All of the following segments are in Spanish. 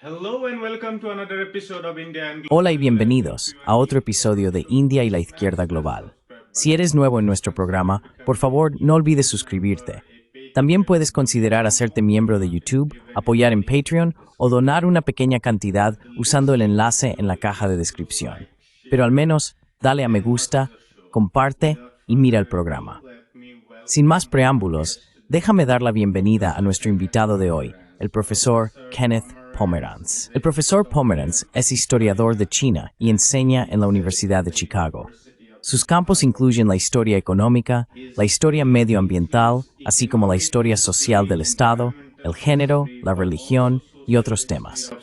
Hello and welcome to another episode of India and Hola y bienvenidos a otro episodio de India y la Izquierda Global. Si eres nuevo en nuestro programa, por favor no olvides suscribirte. También puedes considerar hacerte miembro de YouTube, apoyar en Patreon o donar una pequeña cantidad usando el enlace en la caja de descripción. Pero al menos, dale a me gusta, comparte y mira el programa. Sin más preámbulos, déjame dar la bienvenida a nuestro invitado de hoy, el profesor Kenneth Pomeranz. El profesor Pomeranz es historiador de China y enseña en la Universidad de Chicago. Sus campos incluyen la historia económica, la historia medioambiental, así como la historia social del Estado, el género, la religión y otros temas.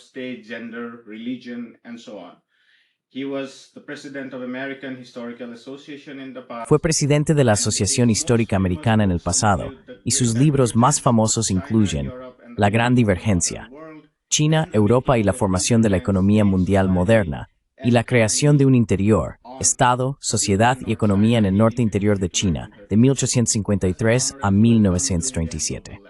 Fue presidente de la Asociación Histórica Americana en el pasado, y sus libros más famosos incluyen La Gran Divergencia, China, Europa y la formación de la economía mundial moderna, y la creación de un interior, Estado, sociedad y economía en el norte interior de China, de 1853 a 1937.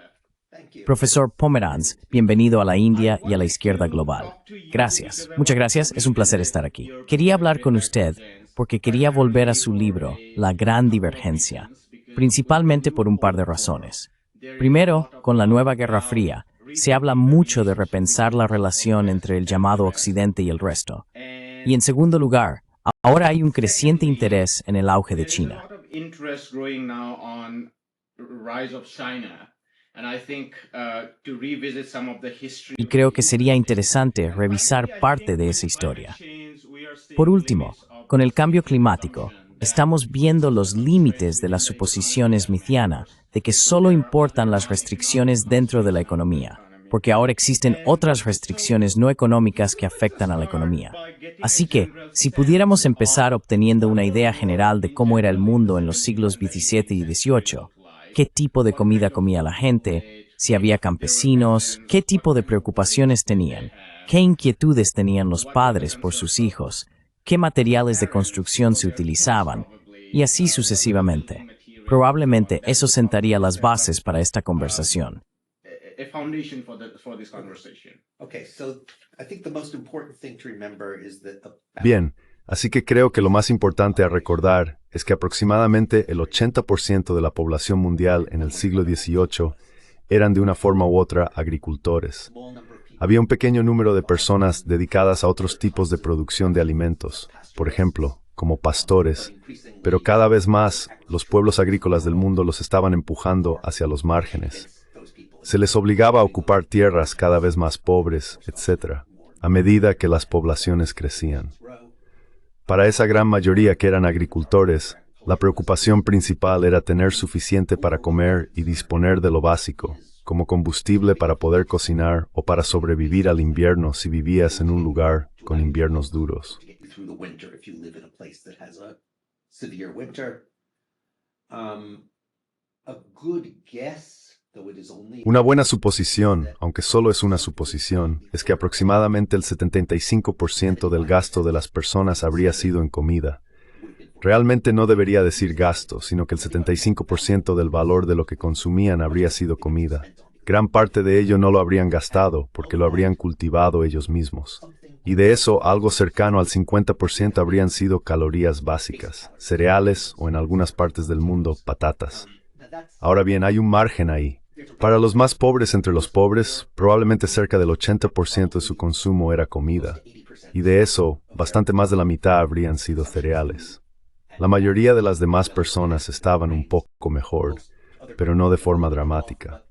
Profesor Pomeranz, bienvenido a la India y a la Izquierda Global. Gracias. Muchas gracias, es un placer estar aquí. Quería hablar con usted porque quería volver a su libro, La Gran Divergencia, principalmente por un par de razones. Primero, con la nueva Guerra Fría, se habla mucho de repensar la relación entre el llamado Occidente y el resto. Y en segundo lugar, ahora hay un creciente interés en el auge de China. Y creo que sería interesante revisar parte de esa historia. Por último, con el cambio climático, estamos viendo los límites de la suposición smithiana de que solo importan las restricciones dentro de la economía, porque ahora existen otras restricciones no económicas que afectan a la economía. Así que, si pudiéramos empezar obteniendo una idea general de cómo era el mundo en los siglos XVII y XVIII, qué tipo de comida comía la gente, si había campesinos, qué tipo de preocupaciones tenían, qué inquietudes tenían los padres por sus hijos, qué materiales de construcción se utilizaban, y así sucesivamente. Probablemente eso sentaría las bases para esta conversación. Bien, así que creo que lo más importante a recordar es que aproximadamente el 80% de la población mundial en el siglo XVIII eran de una forma u otra agricultores. Había un pequeño número de personas dedicadas a otros tipos de producción de alimentos, por ejemplo, como pastores, pero cada vez más los pueblos agrícolas del mundo los estaban empujando hacia los márgenes. Se les obligaba a ocupar tierras cada vez más pobres, etc., a medida que las poblaciones crecían. Para esa gran mayoría que eran agricultores, la preocupación principal era tener suficiente para comer y disponer de lo básico, como combustible para poder cocinar o para sobrevivir al invierno si vivías en un lugar con inviernos duros. Una buena suposición, aunque solo es una suposición, es que aproximadamente el 75% del gasto de las personas habría sido en comida. Realmente no debería decir gasto, sino que el 75% del valor de lo que consumían habría sido comida. Gran parte de ello no lo habrían gastado, porque lo habrían cultivado ellos mismos. Y de eso, algo cercano al 50% habrían sido calorías básicas, cereales o en algunas partes del mundo, patatas. Ahora bien, hay un margen ahí. Para los más pobres entre los pobres, probablemente cerca del 80% de su consumo era comida. Y de eso, bastante más de la mitad habrían sido cereales. La mayoría de las demás personas estaban un poco mejor, pero no de forma dramática.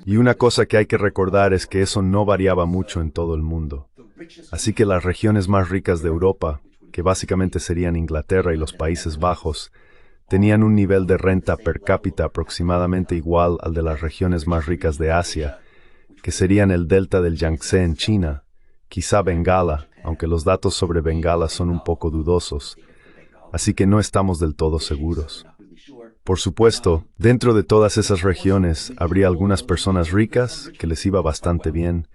Y una cosa que hay que recordar es que eso no variaba mucho en todo el mundo. Así que las regiones más ricas de Europa, que básicamente serían Inglaterra y los Países Bajos, tenían un nivel de renta per cápita aproximadamente igual al de las regiones más ricas de Asia, que serían el delta del Yangtze en China, quizá Bengala, aunque los datos sobre Bengala son un poco dudosos, así que no estamos del todo seguros. Por supuesto, dentro de todas esas regiones habría algunas personas ricas que les iba bastante bien,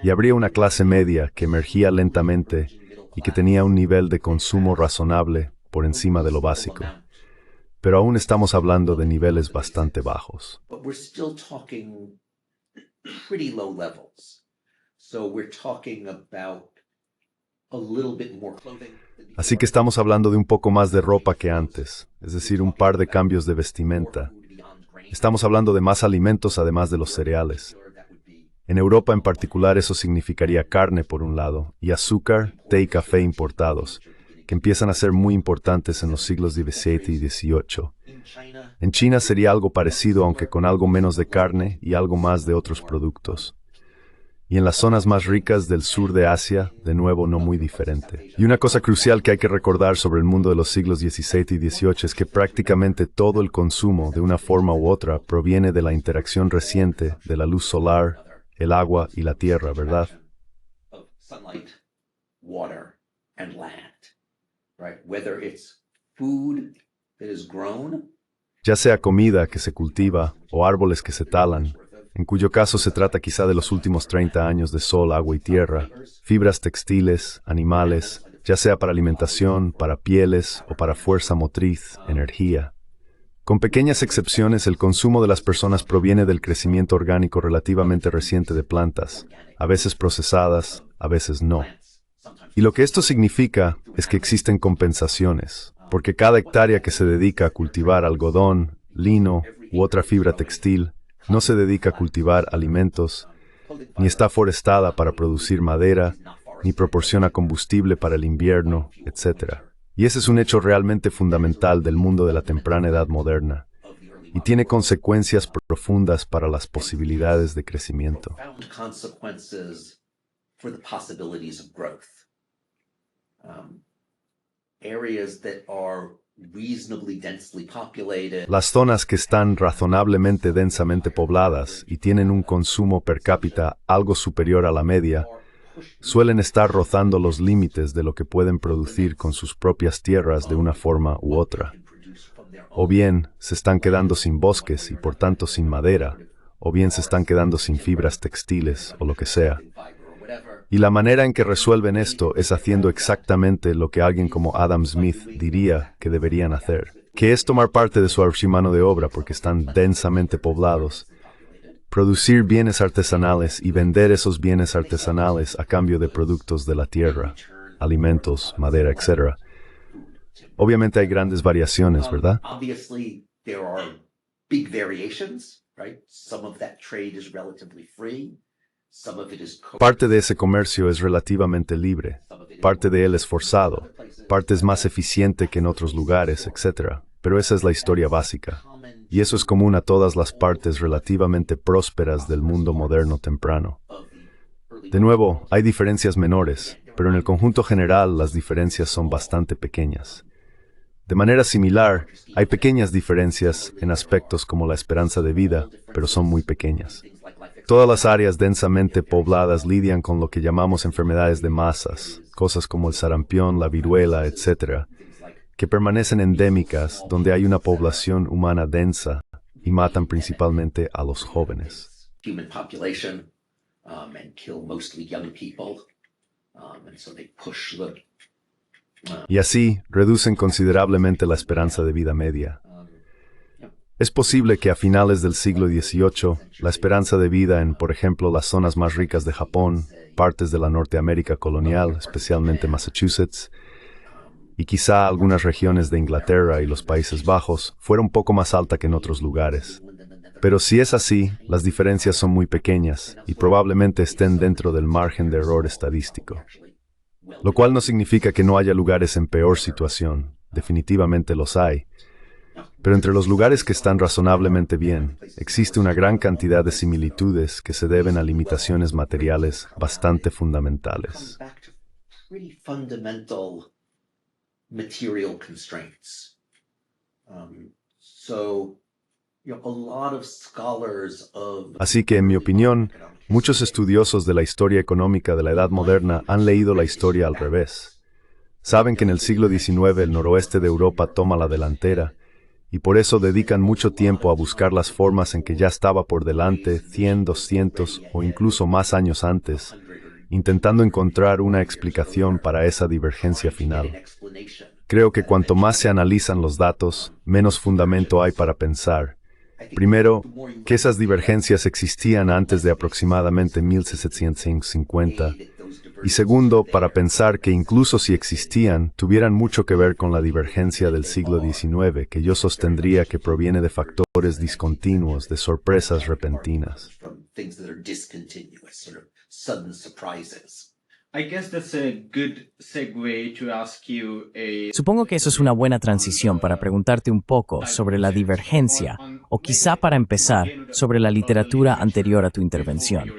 y habría una clase media que emergía lentamente y que tenía un nivel de consumo razonable por encima de lo básico. pero aún estamos hablando de niveles bastante bajos. But we're still talking pretty low levels. So we're talking about a little bit more clothing. Así que estamos hablando de un poco más de ropa que antes, es decir, un par de cambios de vestimenta. Estamos hablando de más alimentos además de los cereales. En Europa en particular eso significaría carne por un lado, y azúcar, té y café importados, que empiezan a ser muy importantes en los siglos XVII y XVIII. En China sería algo parecido, aunque con algo menos de carne y algo más de otros productos. Y en las zonas más ricas del sur de Asia, de nuevo no muy diferente. Y una cosa crucial que hay que recordar sobre el mundo de los siglos XVI y XVIII es que prácticamente todo el consumo, de una forma u otra, proviene de la interacción reciente de la luz solar, el agua y la tierra, ¿verdad? Of sunlight, water, and land. Right? Whether it's food that is grown, Ya sea comida que se cultiva o árboles que se talan, en cuyo caso se trata quizá de los últimos 30 años de sol, agua y tierra, fibras textiles, animales, ya sea para alimentación, para pieles o para fuerza motriz, energía. Con pequeñas excepciones, el consumo de las personas proviene del crecimiento orgánico relativamente reciente de plantas, a veces procesadas, a veces no. Y lo que esto significa es que existen compensaciones, porque cada hectárea que se dedica a cultivar algodón, lino u otra fibra textil, no se dedica a cultivar alimentos, ni está forestada para producir madera, ni proporciona combustible para el invierno, etc. Y ese es un hecho realmente fundamental del mundo de la temprana edad moderna, y tiene consecuencias profundas para las posibilidades de crecimiento. profound consequences for the possibilities of growth. Areas that are reasonably densely populated, Las zonas que están razonablemente densamente pobladas y tienen un consumo per cápita algo superior a la media, suelen estar rozando los límites de lo que pueden producir con sus propias tierras de una forma u otra. O bien se están quedando sin bosques y por tanto sin madera, o bien se están quedando sin fibras textiles o lo que sea. Y la manera en que resuelven esto es haciendo exactamente lo que alguien como Adam Smith diría que deberían hacer, que es tomar parte de su mano de obra porque están densamente poblados, producir bienes artesanales y vender esos bienes artesanales a cambio de productos de la tierra, alimentos, madera, etc. Obviamente hay grandes variaciones, ¿verdad? obviously there are big variations, right? Some of that trade is relatively free. Some of it is Parte de ese comercio es relativamente libre, parte de él es forzado, parte es más eficiente que en otros lugares, etc. Pero esa es la historia básica. Y eso es común a todas las partes relativamente prósperas del mundo moderno temprano. De nuevo, hay diferencias menores, pero en el conjunto general las diferencias son bastante pequeñas. De manera similar, hay pequeñas diferencias en aspectos como la esperanza de vida, pero son muy pequeñas. Todas las áreas densamente pobladas lidian con lo que llamamos enfermedades de masas, cosas como el sarampión, la viruela, etc., que permanecen endémicas donde hay una población humana densa y matan principalmente a los jóvenes. human population and kill mostly young people. And so they push the Y así reducen considerablemente la esperanza de vida media. Es posible que a finales del siglo XVIII, la esperanza de vida en, por ejemplo, las zonas más ricas de Japón, partes de la Norteamérica colonial, especialmente Massachusetts, y quizá algunas regiones de Inglaterra y los Países Bajos, fuera un poco más alta que en otros lugares. Pero si es así, las diferencias son muy pequeñas y probablemente estén dentro del margen de error estadístico. Lo cual no significa que no haya lugares en peor situación, definitivamente los hay. Pero entre los lugares que están razonablemente bien, existe una gran cantidad de similitudes que se deben a limitaciones materiales bastante fundamentales. back to pretty fundamental material constraints. So, a lot of scholars of Así que, en mi opinión, muchos estudiosos de la historia económica de la Edad Moderna han leído la historia al revés. Saben que en el siglo XIX el noroeste de Europa toma la delantera, y por eso dedican mucho tiempo a buscar las formas en que ya estaba por delante 100, 200 o incluso más años antes, intentando encontrar una explicación para esa divergencia final. Creo que cuanto más se analizan los datos, menos fundamento hay para pensar. Primero, que esas divergencias existían antes de aproximadamente 1750. Y segundo, para pensar que incluso si existían, tuvieran mucho que ver con la divergencia del siglo XIX, que yo sostendría que proviene de factores discontinuos, de sorpresas repentinas. I guess that's a good segue to ask you Supongo que eso es una buena transición para preguntarte un poco sobre la divergencia, o quizá para empezar, sobre la literatura anterior a tu intervención.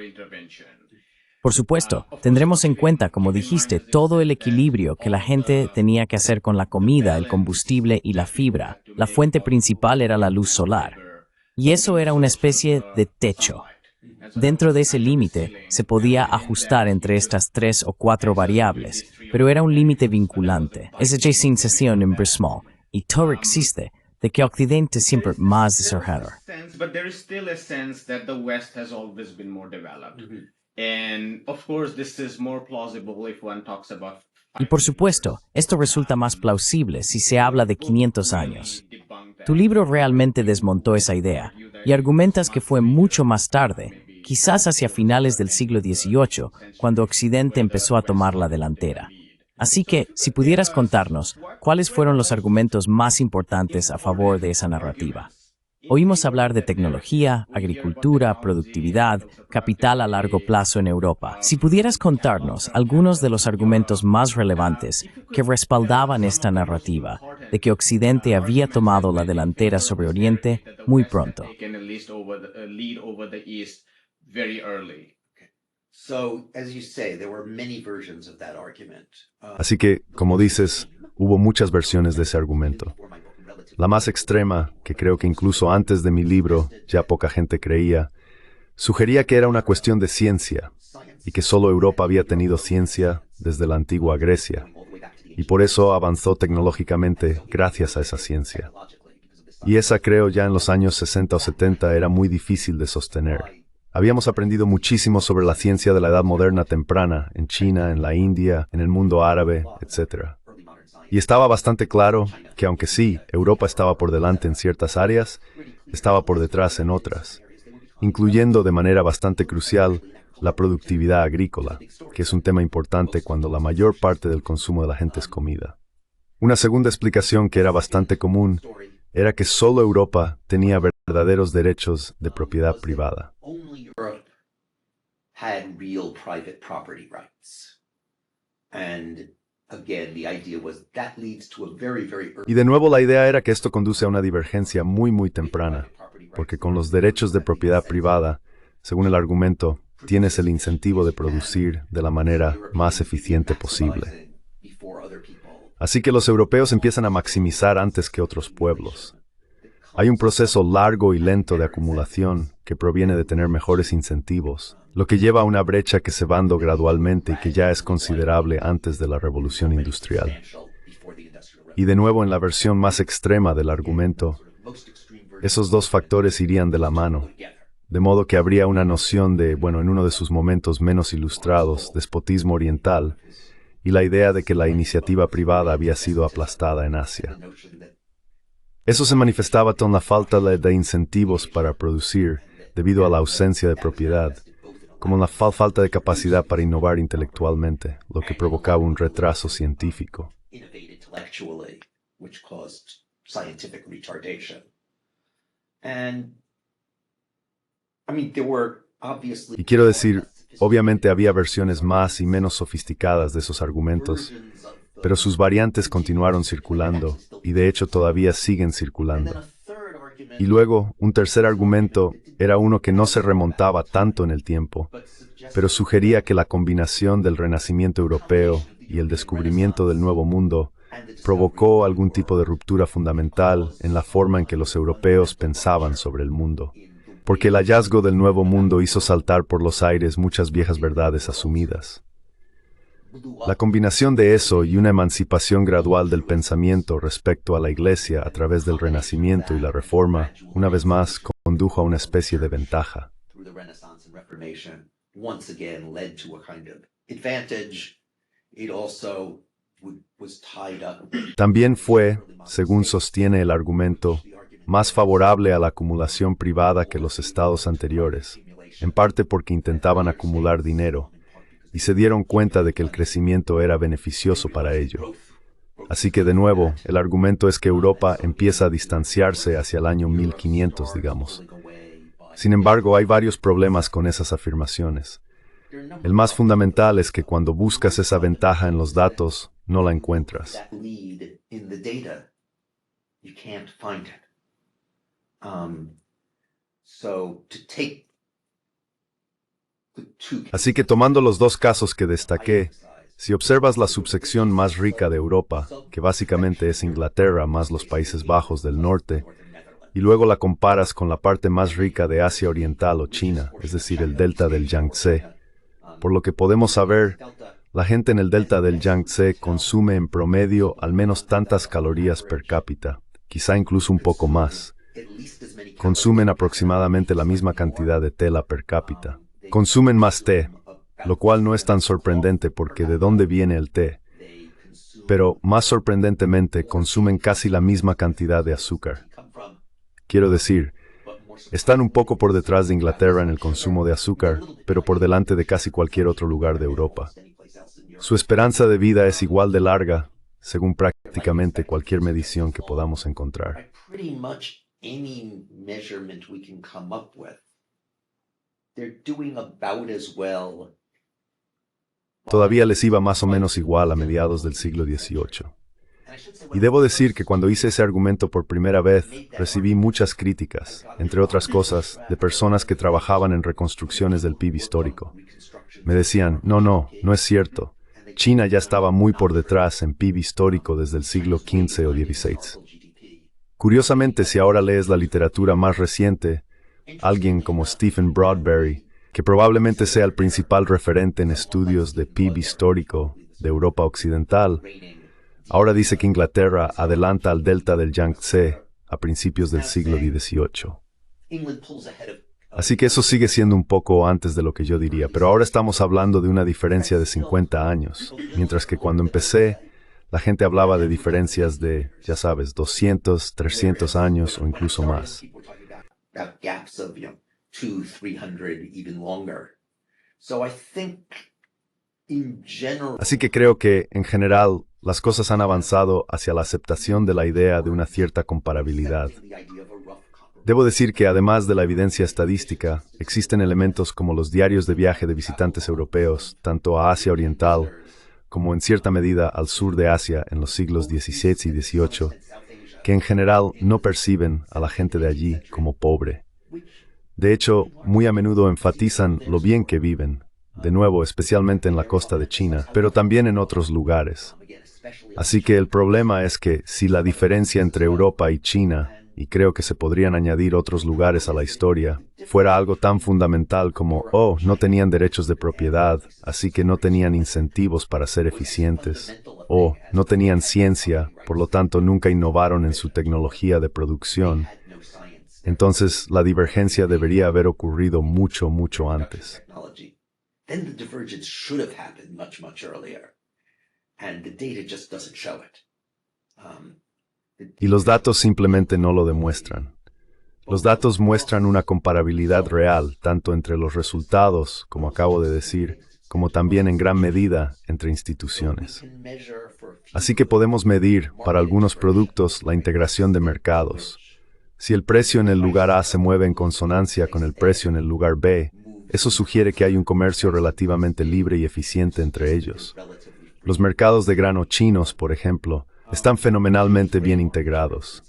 Por supuesto, tendremos en cuenta, como dijiste, todo el equilibrio que la gente tenía que hacer con la comida, el combustible y la fibra. La fuente principal era la luz solar. Y eso era una especie de techo. Dentro de ese límite, se podía ajustar entre estas 3 o 4 variables, pero era un límite vinculante. Esa sensación en Brismall, y todo existe, de que Occidente siempre más desarrollado. But there is still a sense that the West has always been more developed. And of course, this is more plausible if one talks about. Y por supuesto, esto resulta más plausible si se habla de 500 años. Tu libro realmente desmontó esa idea, y argumentas que fue mucho más tarde, quizás hacia finales del siglo XVIII, cuando Occidente empezó a tomar la delantera. Así que, si pudieras contarnos, ¿cuáles fueron los argumentos más importantes a favor de esa narrativa? Oímos hablar de tecnología, agricultura, productividad, capital a largo plazo en Europa. Si pudieras contarnos algunos de los argumentos más relevantes que respaldaban esta narrativa, de que Occidente había tomado la delantera sobre Oriente muy pronto. Así que, como dices, hubo muchas versiones de ese argumento. La más extrema, que creo que incluso antes de mi libro ya poca gente creía, sugería que era una cuestión de ciencia, y que solo Europa había tenido ciencia desde la antigua Grecia, y por eso avanzó tecnológicamente gracias a esa ciencia. Y esa, creo, ya en los años 60 o 70 era muy difícil de sostener. Habíamos aprendido muchísimo sobre la ciencia de la edad moderna temprana, en China, en la India, en el mundo árabe, etc. Y estaba bastante claro que aunque sí, Europa estaba por delante en ciertas áreas, estaba por detrás en otras, incluyendo de manera bastante crucial la productividad agrícola, que es un tema importante cuando la mayor parte del consumo de la gente es comida. Una segunda explicación que era bastante común era que solo Europa tenía verdaderos derechos de propiedad privada. Y de nuevo la idea era que esto conduce a una divergencia muy temprana, porque con los derechos de propiedad privada, según el argumento, tienes el incentivo de producir de la manera más eficiente posible. Así que los europeos empiezan a maximizar antes que otros pueblos. Hay un proceso largo y lento de acumulación que proviene de tener mejores incentivos, lo que lleva a una brecha que se va dando gradualmente y que ya es considerable antes de la revolución industrial. Y de nuevo en la versión más extrema del argumento, esos dos factores irían de la mano, de modo que habría una noción de, en uno de sus momentos menos ilustrados, despotismo oriental, y la idea de que la iniciativa privada había sido aplastada en Asia. Eso se manifestaba con la falta de incentivos para producir, debido a la ausencia de propiedad, como la falta de capacidad para innovar intelectualmente, lo que provocaba un retraso científico. Y quiero decir, obviamente había versiones más y menos sofisticadas de esos argumentos, pero sus variantes continuaron circulando, y de hecho todavía siguen circulando. Y luego, un tercer argumento era uno que no se remontaba tanto en el tiempo, pero sugería que la combinación del Renacimiento europeo y el descubrimiento del Nuevo Mundo provocó algún tipo de ruptura fundamental en la forma en que los europeos pensaban sobre el mundo, porque el hallazgo del Nuevo Mundo hizo saltar por los aires muchas viejas verdades asumidas. La combinación de eso y una emancipación gradual del pensamiento respecto a la Iglesia a través del Renacimiento y la Reforma, una vez más, condujo a una especie de ventaja. was tied up. También fue, según sostiene el argumento, más favorable a la acumulación privada que los estados anteriores, en parte porque intentaban acumular dinero, y se dieron cuenta de que el crecimiento era beneficioso para ello. Así que, de nuevo, el argumento es que Europa empieza a distanciarse hacia el año 1500, digamos. Sin embargo, hay varios problemas con esas afirmaciones. El más fundamental es que cuando buscas esa ventaja en los datos, no la encuentras. That lead in the data, you can't find it. So to take the two. Así que tomando los dos casos que destaqué, si observas la subsección más rica de Europa, que básicamente es Inglaterra más los Países Bajos del norte, y luego la comparas con la parte más rica de Asia Oriental o China, es decir, el delta del Yangtze, por lo que podemos saber, la gente en el delta del Yangtze consume en promedio al menos tantas calorías per cápita, quizá incluso un poco más. Consumen aproximadamente la misma cantidad de tela per cápita. Consumen más té, lo cual no es tan sorprendente porque ¿de dónde viene el té? Pero, más sorprendentemente, consumen casi la misma cantidad de azúcar. Quiero decir, están un poco por detrás de Inglaterra en el consumo de azúcar, pero por delante de casi cualquier otro lugar de Europa. Su esperanza de vida es igual de larga, según prácticamente cualquier medición que podamos encontrar. Pretty much any measurement we can come up with, they're doing about as well. Todavía les iba más o menos igual a mediados del siglo XVIII. Y debo decir que cuando hice ese argumento por primera vez, recibí muchas críticas, entre otras cosas, de personas que trabajaban en reconstrucciones del PIB histórico. Me decían, no es cierto. China ya estaba muy por detrás en PIB histórico desde el siglo XV o XVI. Curiosamente, si ahora lees la literatura más reciente, alguien como Stephen Broadberry, que probablemente sea el principal referente en estudios de PIB histórico de Europa Occidental, ahora dice que Inglaterra adelanta al delta del Yangtze a principios del siglo XVIII. Así que eso sigue siendo un poco antes de lo que yo diría, pero ahora estamos hablando de una diferencia de 50 años, mientras que cuando empecé, la gente hablaba de diferencias de, ya sabes, 200, 300 años o incluso más. About gaps of 200, 300, even longer. So I think in general. Así que creo que, en general, las cosas han avanzado hacia la aceptación de la idea de una cierta comparabilidad. Debo decir que, además de la evidencia estadística, existen elementos como los diarios de viaje de visitantes europeos, tanto a Asia Oriental como en cierta medida al sur de Asia en los siglos XVII y XVIII, que en general no perciben a la gente de allí como pobre. De hecho, muy a menudo enfatizan lo bien que viven, de nuevo, especialmente en la costa de China, pero también en otros lugares. Así que el problema es que si la diferencia entre Europa y China, y creo que se podrían añadir otros lugares a la historia, fuera algo tan fundamental como, no tenían derechos de propiedad, así que no tenían incentivos para ser eficientes, o no tenían ciencia, por lo tanto nunca innovaron en su tecnología de producción, entonces la divergencia debería haber ocurrido mucho antes. Then the divergence should have happened much earlier, and the data just doesn't show it. Y los datos simplemente no lo demuestran. Los datos muestran una comparabilidad real, tanto entre los resultados, como acabo de decir, como también en gran medida entre instituciones. Así que podemos medir, para algunos productos, la integración de mercados. Si el precio en el lugar A se mueve en consonancia con el precio en el lugar B, eso sugiere que hay un comercio relativamente libre y eficiente entre ellos. Los mercados de grano chinos, por ejemplo, están fenomenalmente bien integrados.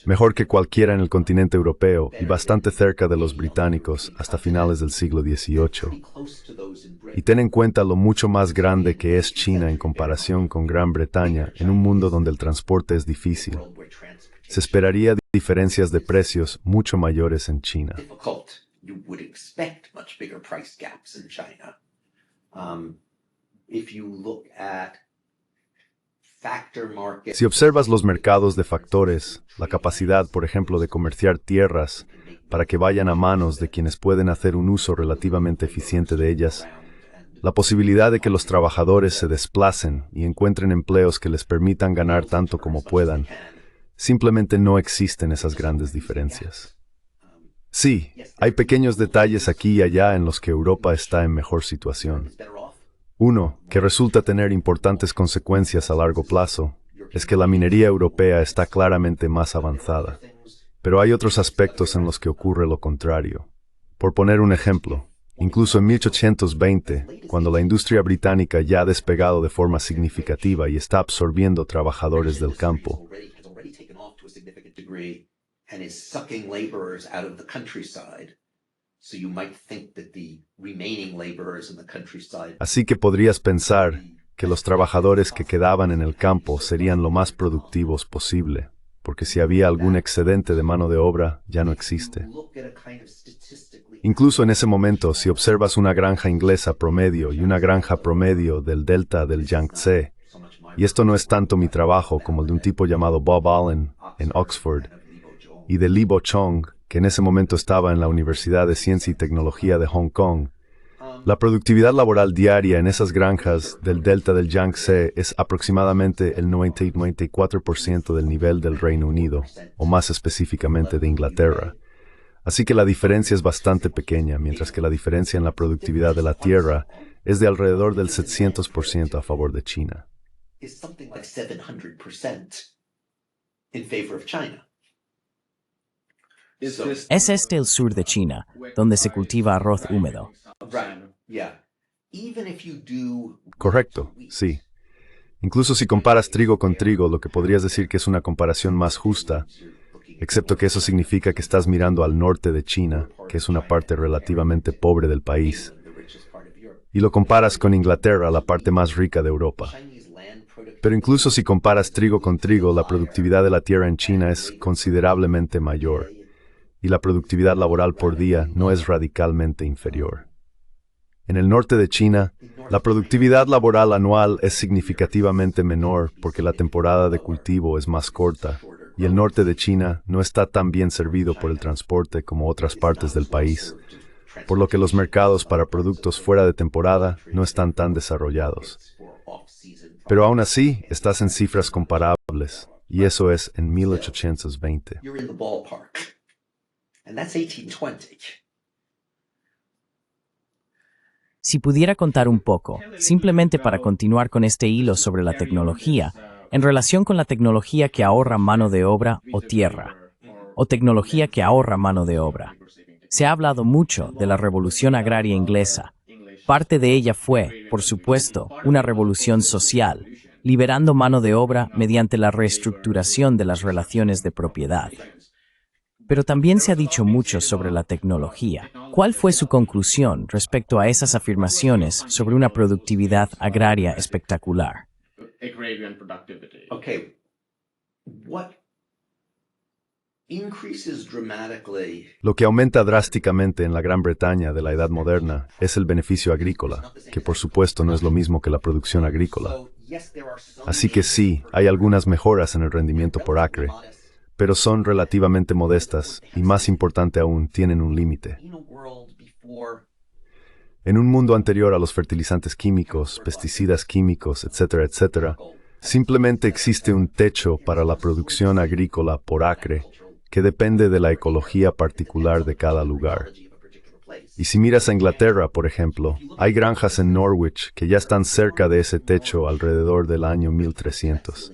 Mejor que cualquiera en el continente europeo y bastante cerca de los británicos hasta finales del siglo XVIII. Y ten en cuenta lo mucho más grande que es China en comparación con Gran Bretaña en un mundo donde el transporte es difícil. Se esperaría diferencias de precios mucho mayores en China. You would expect much bigger price gaps in China. If you look at factor markets. Si observas los mercados de factores, la capacidad, por ejemplo, de comerciar tierras para que vayan a manos de quienes pueden hacer un uso relativamente eficiente de ellas, La posibilidad de que los trabajadores se desplacen y encuentren empleos que les permitan ganar tanto como puedan, simplemente no existen esas grandes diferencias. Sí, hay pequeños detalles aquí y allá en los que Europa está en mejor situación. Uno, que resulta tener importantes consecuencias a largo plazo, es que la minería europea está claramente más avanzada. Pero hay otros aspectos en los que ocurre lo contrario. Por poner un ejemplo, incluso en 1820, cuando la industria británica ya ha despegado de forma significativa y está absorbiendo trabajadores del campo, así que podrías pensar que los trabajadores que quedaban en el campo serían lo más productivos posible, porque si había algún excedente de mano de obra, ya no existe. Incluso en ese momento, si observas una granja inglesa promedio y una granja promedio del delta del Yangtze, y esto no es tanto mi trabajo como el de un tipo llamado Bob Allen en Oxford, y de Li Bo-chong, que en ese momento estaba en la Universidad de Ciencia y Tecnología de Hong Kong, la productividad laboral diaria en esas granjas del delta del Yangtze es aproximadamente el 90-94% del nivel del Reino Unido, o más específicamente de Inglaterra. Así que la diferencia es bastante pequeña, mientras que la diferencia en la productividad de la tierra es de alrededor del 700% a favor de China. Es este el sur de China, donde se cultiva arroz húmedo. Correcto, sí. Incluso si comparas trigo con trigo, lo que podrías decir que es una comparación más justa, excepto que eso significa que estás mirando al norte de China, que es una parte relativamente pobre del país, y lo comparas con Inglaterra, la parte más rica de Europa. Pero incluso si comparas trigo con trigo, la productividad de la tierra en China es considerablemente mayor, y la productividad laboral por día no es radicalmente inferior. En el norte de China, la productividad laboral anual es significativamente menor porque la temporada de cultivo es más corta, y el norte de China no está tan bien servido por el transporte como otras partes del país, por lo que los mercados para productos fuera de temporada no están tan desarrollados. Pero aún así, estás en cifras comparables, y eso es en 1820. Si pudiera contar un poco, simplemente para continuar con este hilo sobre la tecnología, en relación con la tecnología que ahorra mano de obra o tierra, o tecnología que ahorra mano de obra. Se ha hablado mucho de la revolución agraria inglesa. Parte de ella fue, por supuesto, una revolución social, liberando mano de obra mediante la reestructuración de las relaciones de propiedad. Pero también se ha dicho mucho sobre la tecnología. ¿Cuál fue su conclusión respecto a esas afirmaciones sobre una productividad agraria espectacular? Okay, what increases dramatically? Lo que aumenta drásticamente en la Gran Bretaña de la Edad Moderna es el beneficio agrícola, que por supuesto no es lo mismo que la producción agrícola. Así que sí, hay algunas mejoras en el rendimiento por acre, pero son relativamente modestas y, más importante aún, tienen un límite. En un mundo anterior a los fertilizantes químicos, pesticidas químicos, etcétera, etcétera, simplemente existe un techo para la producción agrícola por acre que depende de la ecología particular de cada lugar. Y si miras a Inglaterra, por ejemplo, hay granjas en Norwich que ya están cerca de ese techo alrededor del año 1300.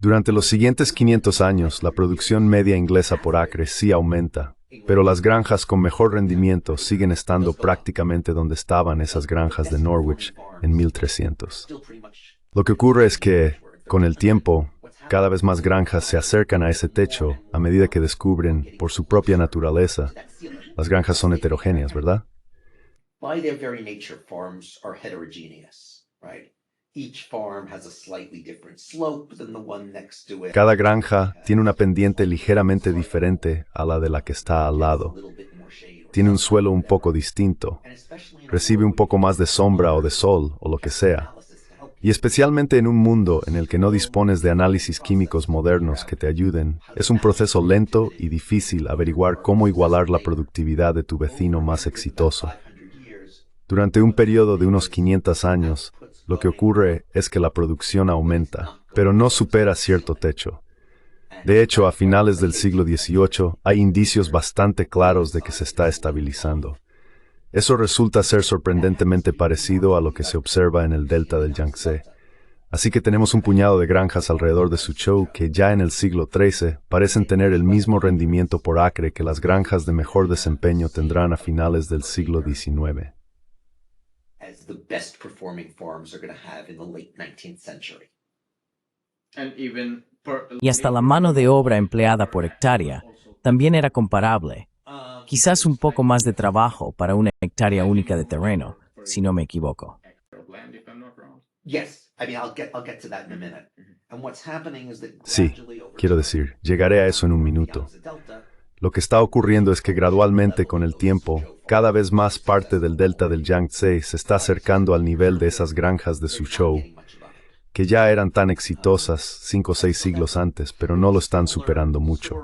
Durante los siguientes 500 años, la producción media inglesa por acre sí aumenta, pero las granjas con mejor rendimiento siguen estando prácticamente donde estaban esas granjas de Norwich en 1300. Lo que ocurre es que, con el tiempo, cada vez más granjas se acercan a ese techo a medida que descubren, por su propia naturaleza, las granjas son heterogéneas, ¿verdad? By their very nature, farms are heterogeneous, right? Each farm has a slightly different slope than the one next to it. Cada granja tiene una pendiente ligeramente diferente a la de la que está al lado. Tiene un suelo un poco distinto. Recibe un poco más de sombra o de sol o lo que sea. Y especialmente en un mundo en el que no dispones de análisis químicos modernos que te ayuden, es un proceso lento y difícil averiguar cómo igualar la productividad de tu vecino más exitoso. Durante un periodo de unos 500 años, lo que ocurre es que la producción aumenta, pero no supera cierto techo. De hecho, a finales del siglo XVIII hay indicios bastante claros de que se está estabilizando. Eso resulta ser sorprendentemente parecido a lo que se observa en el delta del Yangtze. Así que tenemos un puñado de granjas alrededor de Suzhou que ya en el siglo XIII parecen tener el mismo rendimiento por acre que las granjas de mejor desempeño tendrán a finales del siglo XIX. As the best performing farms are going to have in the late 19th century. Y hasta la mano de obra empleada por hectárea también era comparable. Quizás un poco más de trabajo para una hectárea única de terreno, si no me equivoco. Yes, I mean I'll get to that in a minute. And what's happening is that Sí, gradually over quiero decir, llegaré a eso en un minuto. Lo que está ocurriendo es que gradualmente con el tiempo, cada vez más parte del delta del Yangtze se está acercando al nivel de esas granjas de Suzhou, que ya eran tan exitosas 5 o 6 siglos antes, pero no lo están superando mucho.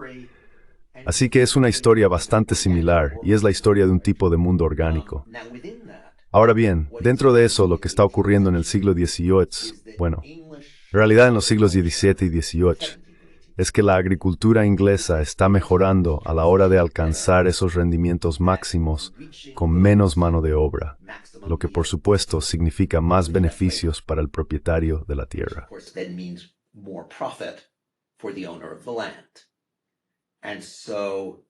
Así que es una historia bastante similar y es la historia de un tipo de mundo orgánico. now within that, Ahora bien, dentro de eso lo que está ocurriendo en el siglo XVIII, bueno, en realidad en los siglos XVII y XVIII, es que la agricultura inglesa está mejorando a la hora de alcanzar esos rendimientos máximos con menos mano de obra, lo que por supuesto significa más beneficios para el propietario de la of tierra. course then means more profit for the owner of the land. And so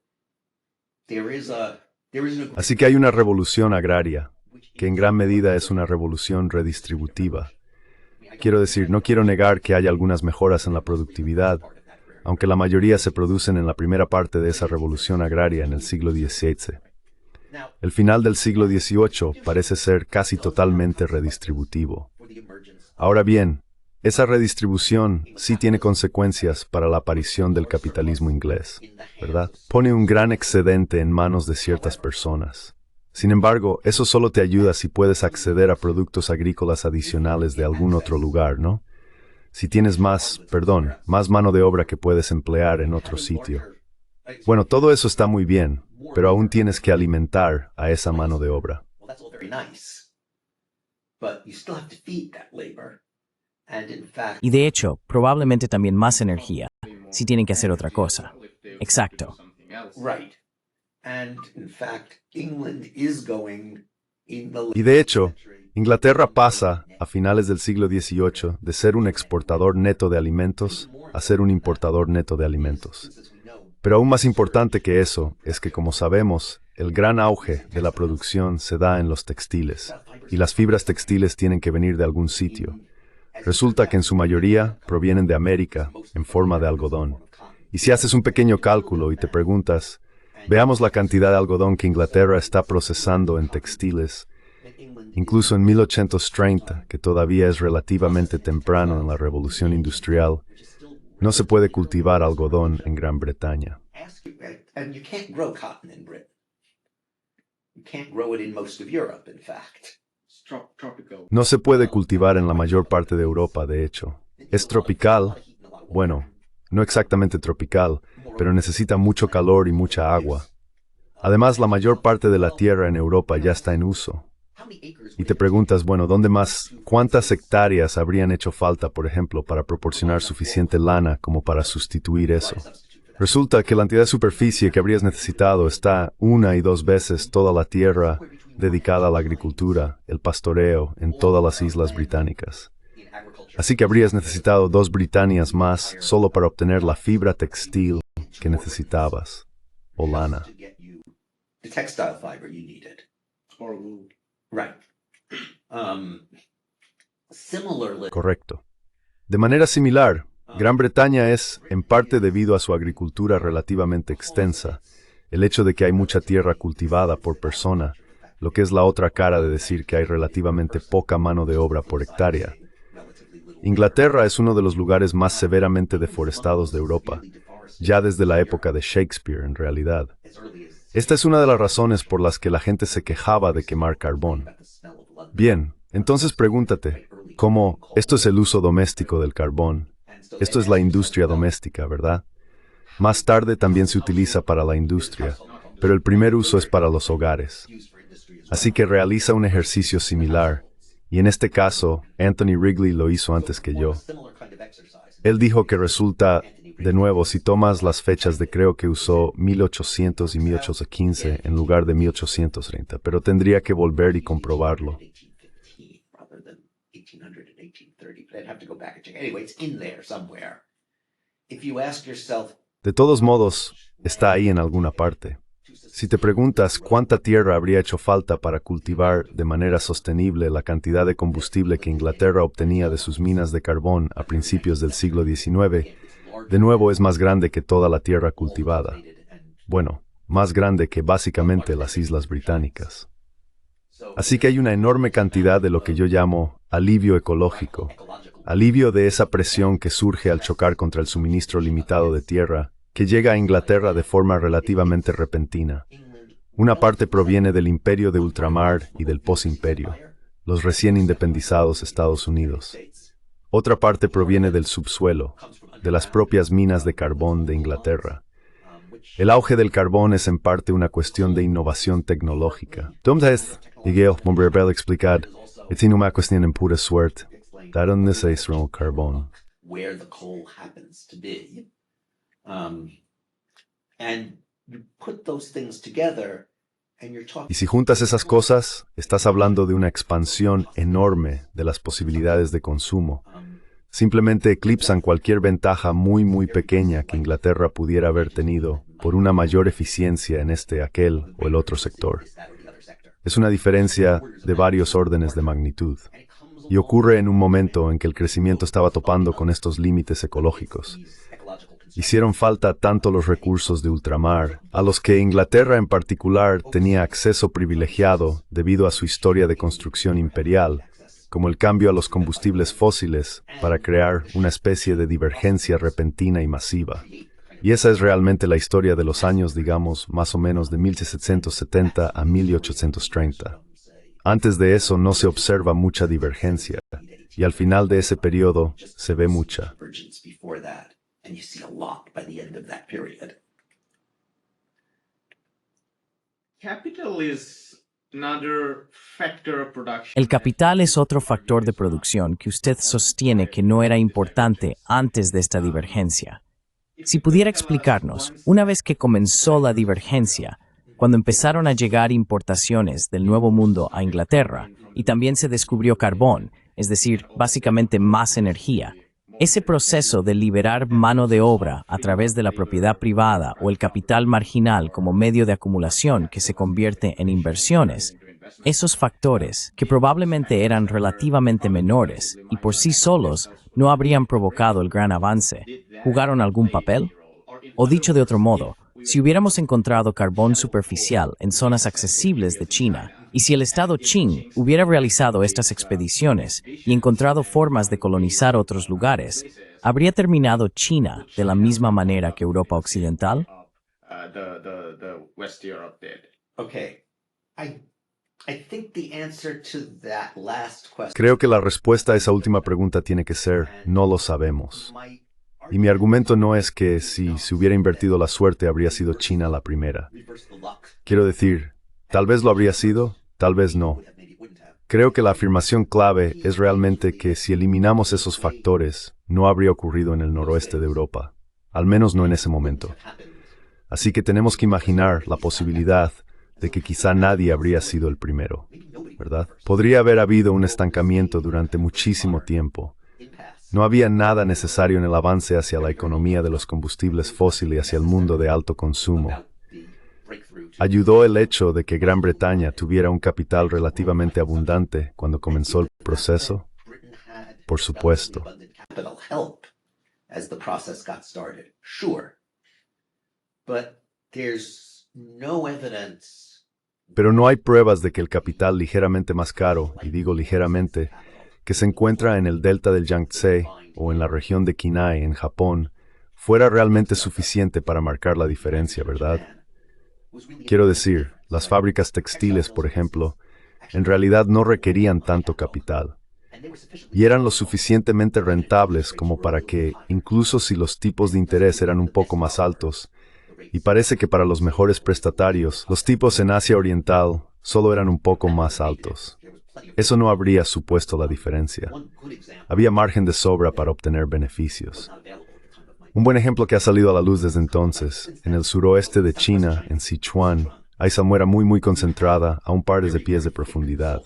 there is an Así que hay una revolución agraria, que en gran medida es una revolución redistributiva. Quiero decir, no quiero negar que haya algunas mejoras en la productividad, aunque la mayoría se producen en la primera parte de esa revolución agraria en el siglo XVII. El final del siglo XVIII parece ser casi totalmente redistributivo. Ahora bien, esa redistribución sí tiene consecuencias para la aparición del capitalismo inglés, ¿verdad? Pone un gran excedente en manos de ciertas personas. Sin embargo, eso solo te ayuda si puedes acceder a productos agrícolas adicionales de algún otro lugar, ¿no? Si tienes más mano de obra que puedes emplear en otro sitio. Bueno, todo eso está muy bien, pero aún tienes que alimentar a esa mano de obra. well, that's all very nice, but you still have to feed that labor. And in fact, Y de hecho, probablemente también más energía, si tienen que hacer otra cosa. Exacto. right. And in fact, England is going in the Y de hecho, Inglaterra pasa, a finales del siglo XVIII, de ser un exportador neto de alimentos a ser un importador neto de alimentos. Pero aún más importante que eso es que, como sabemos, el gran auge de la producción se da en los textiles, y las fibras textiles tienen que venir de algún sitio. Resulta que en su mayoría provienen de América, en forma de algodón. Y si haces un pequeño cálculo y te preguntas, veamos la cantidad de algodón que Inglaterra está procesando en textiles, incluso en 1830, que todavía es relativamente temprano en la revolución industrial, no se puede cultivar algodón en Gran Bretaña. and you can't grow cotton in Britain. You can't grow it in most of Europe, in fact. No se puede cultivar en la mayor parte de Europa, de hecho. Es tropical, bueno, no exactamente tropical, pero necesita mucho calor y mucha agua. Además, la mayor parte de la tierra en Europa ya está en uso. Y te preguntas, bueno, ¿cuántas hectáreas habrían hecho falta, por ejemplo, para proporcionar suficiente lana como para sustituir eso? Resulta que la cantidad de superficie que habrías necesitado está 1 y 2 veces toda la tierra dedicada a la agricultura, el pastoreo, en todas las islas británicas. Así que habrías necesitado 2 Britannias más solo para obtener la fibra textil que necesitabas, o lana. To get you the textile fiber you needed. Or wool. Right. Similarly, Correcto. De manera similar, Gran Bretaña es, en parte debido a su agricultura relativamente extensa, el hecho de que hay mucha tierra cultivada por persona, lo que es la otra cara de decir que hay relativamente poca mano de obra por hectárea. Inglaterra es uno de los lugares más severamente deforestados de Europa, ya desde la época de Shakespeare en realidad. Esta es una de las razones por las que la gente se quejaba de quemar carbón. Bien, entonces pregúntate, ¿cómo esto es el uso doméstico del carbón? Esto es la industria doméstica, ¿verdad? Más tarde también se utiliza para la industria, pero el primer uso es para los hogares. Así que realiza un ejercicio similar, y en este caso, Anthony Wrigley lo hizo antes que yo. Él dijo que resulta, de nuevo, si tomas las fechas de creo que usó 1800 y 1815 en lugar de 1830, pero tendría que volver y comprobarlo. De todos modos, está ahí en alguna parte. Si te preguntas cuánta tierra habría hecho falta para cultivar de manera sostenible la cantidad de combustible que Inglaterra obtenía de sus minas de carbón a principios del siglo XIX, de nuevo es más grande que toda la tierra cultivada. Bueno, más grande que básicamente las Islas Británicas. Así que hay una enorme cantidad de lo que yo llamo alivio ecológico, alivio de esa presión que surge al chocar contra el suministro limitado de tierra, que llega a Inglaterra de forma relativamente repentina. Una parte proviene del imperio de ultramar y del posimperio, los recién independizados Estados Unidos. Otra parte proviene del subsuelo, de las propias minas de carbón de Inglaterra. El auge del carbón es en parte una cuestión de innovación tecnológica. Entonces, Miguel Mombreville explicar, es una cuestión en pura suerte. ¿De dónde se hizo el carbón? Y si juntas esas cosas, estás hablando de una expansión enorme de las posibilidades de consumo. Simplemente eclipsan cualquier ventaja muy pequeña que Inglaterra pudiera haber tenido por una mayor eficiencia en aquel o el otro sector. Es una diferencia de varios órdenes de magnitud. Y ocurre en un momento en que el crecimiento estaba topando con estos límites ecológicos. Hicieron falta tanto los recursos de ultramar, a los que Inglaterra en particular tenía acceso privilegiado debido a su historia de construcción imperial, como el cambio a los combustibles fósiles para crear una especie de divergencia repentina y masiva. Y esa es realmente la historia de los años, digamos, más o menos de 1770 a 1830. Antes de eso no se observa mucha divergencia, y al final de ese periodo se ve mucha. El capital es otro factor de producción que usted sostiene que no era importante antes de esta divergencia. Si pudiera explicarnos, una vez que comenzó la divergencia, cuando empezaron a llegar importaciones del Nuevo Mundo a Inglaterra y también se descubrió carbón, es decir, básicamente más energía, ese proceso de liberar mano de obra a través de la propiedad privada o el capital marginal como medio de acumulación que se convierte en inversiones, esos factores, que probablemente eran relativamente menores y por sí solos no habrían provocado el gran avance, ¿jugaron algún papel? O dicho de otro modo, si hubiéramos encontrado carbón superficial en zonas accesibles de China, y si el Estado Qing hubiera realizado estas expediciones y encontrado formas de colonizar otros lugares, ¿habría terminado China de la misma manera que Europa Occidental? Creo que la respuesta a esa última pregunta tiene que ser, no lo sabemos. Y mi argumento no es que si se hubiera invertido la suerte habría sido China la primera. Quiero decir, tal vez lo habría sido, tal vez no. Creo que la afirmación clave es realmente que si eliminamos esos factores, no habría ocurrido en el noroeste de Europa, al menos no en ese momento. Así que tenemos que imaginar la posibilidad de que quizá nadie habría sido el primero, ¿verdad? Podría haber habido un estancamiento durante muchísimo tiempo. No había nada necesario en el avance hacia la economía de los combustibles fósiles y hacia el mundo de alto consumo. ¿Ayudó el hecho de que Gran Bretaña tuviera un capital relativamente abundante cuando comenzó el proceso? Por supuesto. Pero no hay pruebas de que el capital ligeramente más caro, y digo ligeramente, que se encuentra en el delta del Yangtze o en la región de Kinai, en Japón, fuera realmente suficiente para marcar la diferencia, ¿verdad? Quiero decir, las fábricas textiles, por ejemplo, en realidad no requerían tanto capital, y eran lo suficientemente rentables como para que, incluso si los tipos de interés eran un poco más altos, y parece que para los mejores prestatarios, los tipos en Asia Oriental solo eran un poco más altos. Eso no habría supuesto la diferencia. Había margen de sobra para obtener beneficios. Un buen ejemplo que ha salido a la luz desde entonces, en el suroeste de China, en Sichuan, hay salmuera muy concentrada a un par de pies de profundidad.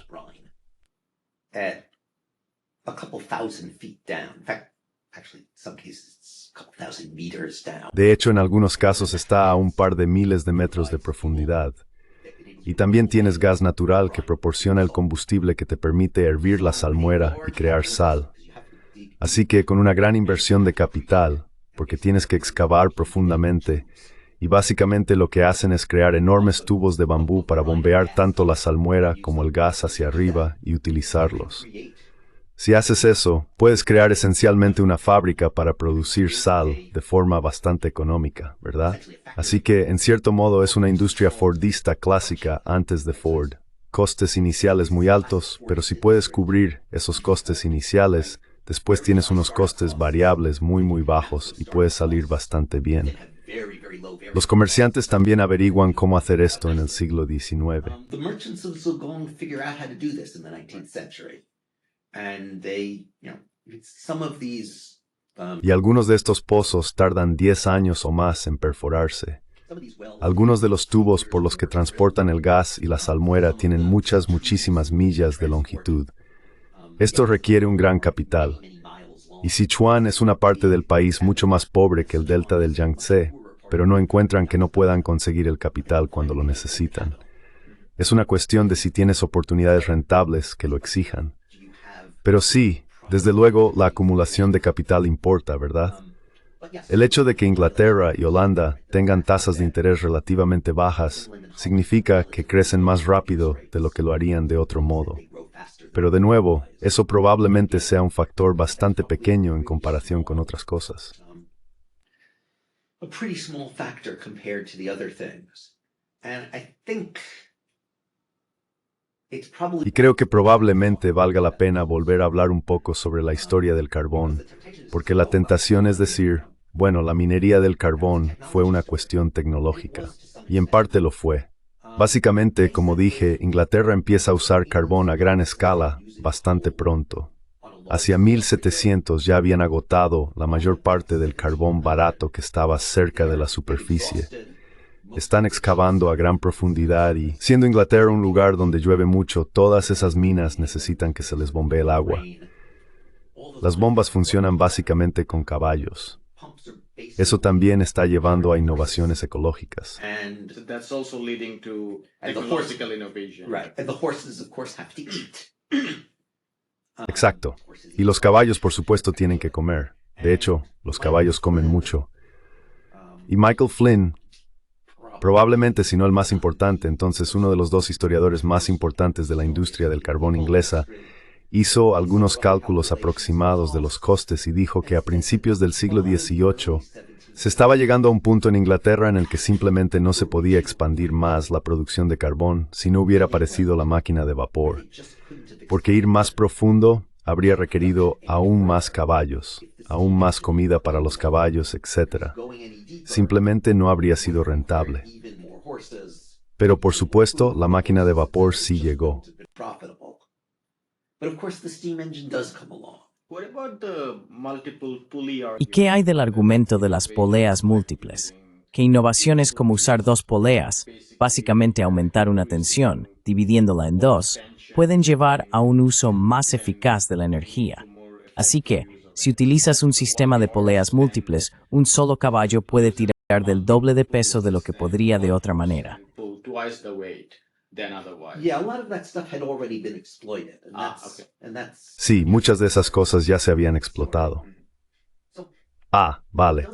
De hecho, en algunos casos está a un par de miles de metros de profundidad. Y también tienes gas natural que proporciona el combustible que te permite hervir la salmuera y crear sal. Así que con una gran inversión de capital, porque tienes que excavar profundamente, y básicamente lo que hacen es crear enormes tubos de bambú para bombear tanto la salmuera como el gas hacia arriba y utilizarlos. Si haces eso, puedes crear esencialmente una fábrica para producir sal de forma bastante económica, ¿verdad? Así que, en cierto modo, es una industria fordista clásica antes de Ford. Costes iniciales muy altos, pero si puedes cubrir esos costes iniciales, después tienes unos costes variables muy bajos y puedes salir bastante bien. Los comerciantes también averiguan cómo hacer esto en el siglo XIX. Y algunos de estos pozos tardan 10 años o más en perforarse. Algunos de los tubos por los que transportan el gas y la salmuera tienen muchísimas millas de longitud. Esto requiere un gran capital. Y Sichuan es una parte del país mucho más pobre que el delta del Yangtze, pero no encuentran que no puedan conseguir el capital cuando lo necesitan. Es una cuestión de si tienes oportunidades rentables que lo exijan. Pero sí, desde luego, la acumulación de capital importa, ¿verdad? El hecho de que Inglaterra y Holanda tengan tasas de interés relativamente bajas significa que crecen más rápido de lo que lo harían de otro modo. Pero de nuevo, eso probablemente sea un factor bastante pequeño en comparación con otras cosas. Y creo que probablemente valga la pena volver a hablar un poco sobre la historia del carbón, porque la tentación es decir, bueno, la minería del carbón fue una cuestión tecnológica, y en parte lo fue. Básicamente, como dije, Inglaterra empieza a usar carbón a gran escala bastante pronto. Hacia 1700 ya habían agotado la mayor parte del carbón barato que estaba cerca de la superficie. Están excavando a gran profundidad y, siendo Inglaterra un lugar donde llueve mucho, todas esas minas necesitan que se les bombee el agua. Las bombas funcionan básicamente con caballos. Eso también está llevando a innovaciones ecológicas. Exacto. Y los caballos, por supuesto, tienen que comer. De hecho, los caballos comen mucho. Y Michael Flynn, probablemente si no el más importante, entonces uno de los dos historiadores más importantes de la industria del carbón inglesa, hizo algunos cálculos aproximados de los costes y dijo que a principios del siglo XVIII se estaba llegando a un punto en Inglaterra en el que simplemente no se podía expandir más la producción de carbón si no hubiera aparecido la máquina de vapor, porque ir más profundo habría requerido aún más caballos, aún más comida para los caballos, etc. Simplemente no habría sido rentable. Pero por supuesto, la máquina de vapor sí llegó. ¿Y qué hay del argumento de las poleas múltiples? Que innovaciones como usar dos poleas, básicamente aumentar una tensión, dividiéndola en dos, pueden llevar a un uso más eficaz de la energía. Así que, si utilizas un sistema de poleas múltiples, un solo caballo puede tirar del doble de peso de lo que podría de otra manera. Sí, muchas de esas cosas ya se habían explotado. Vale.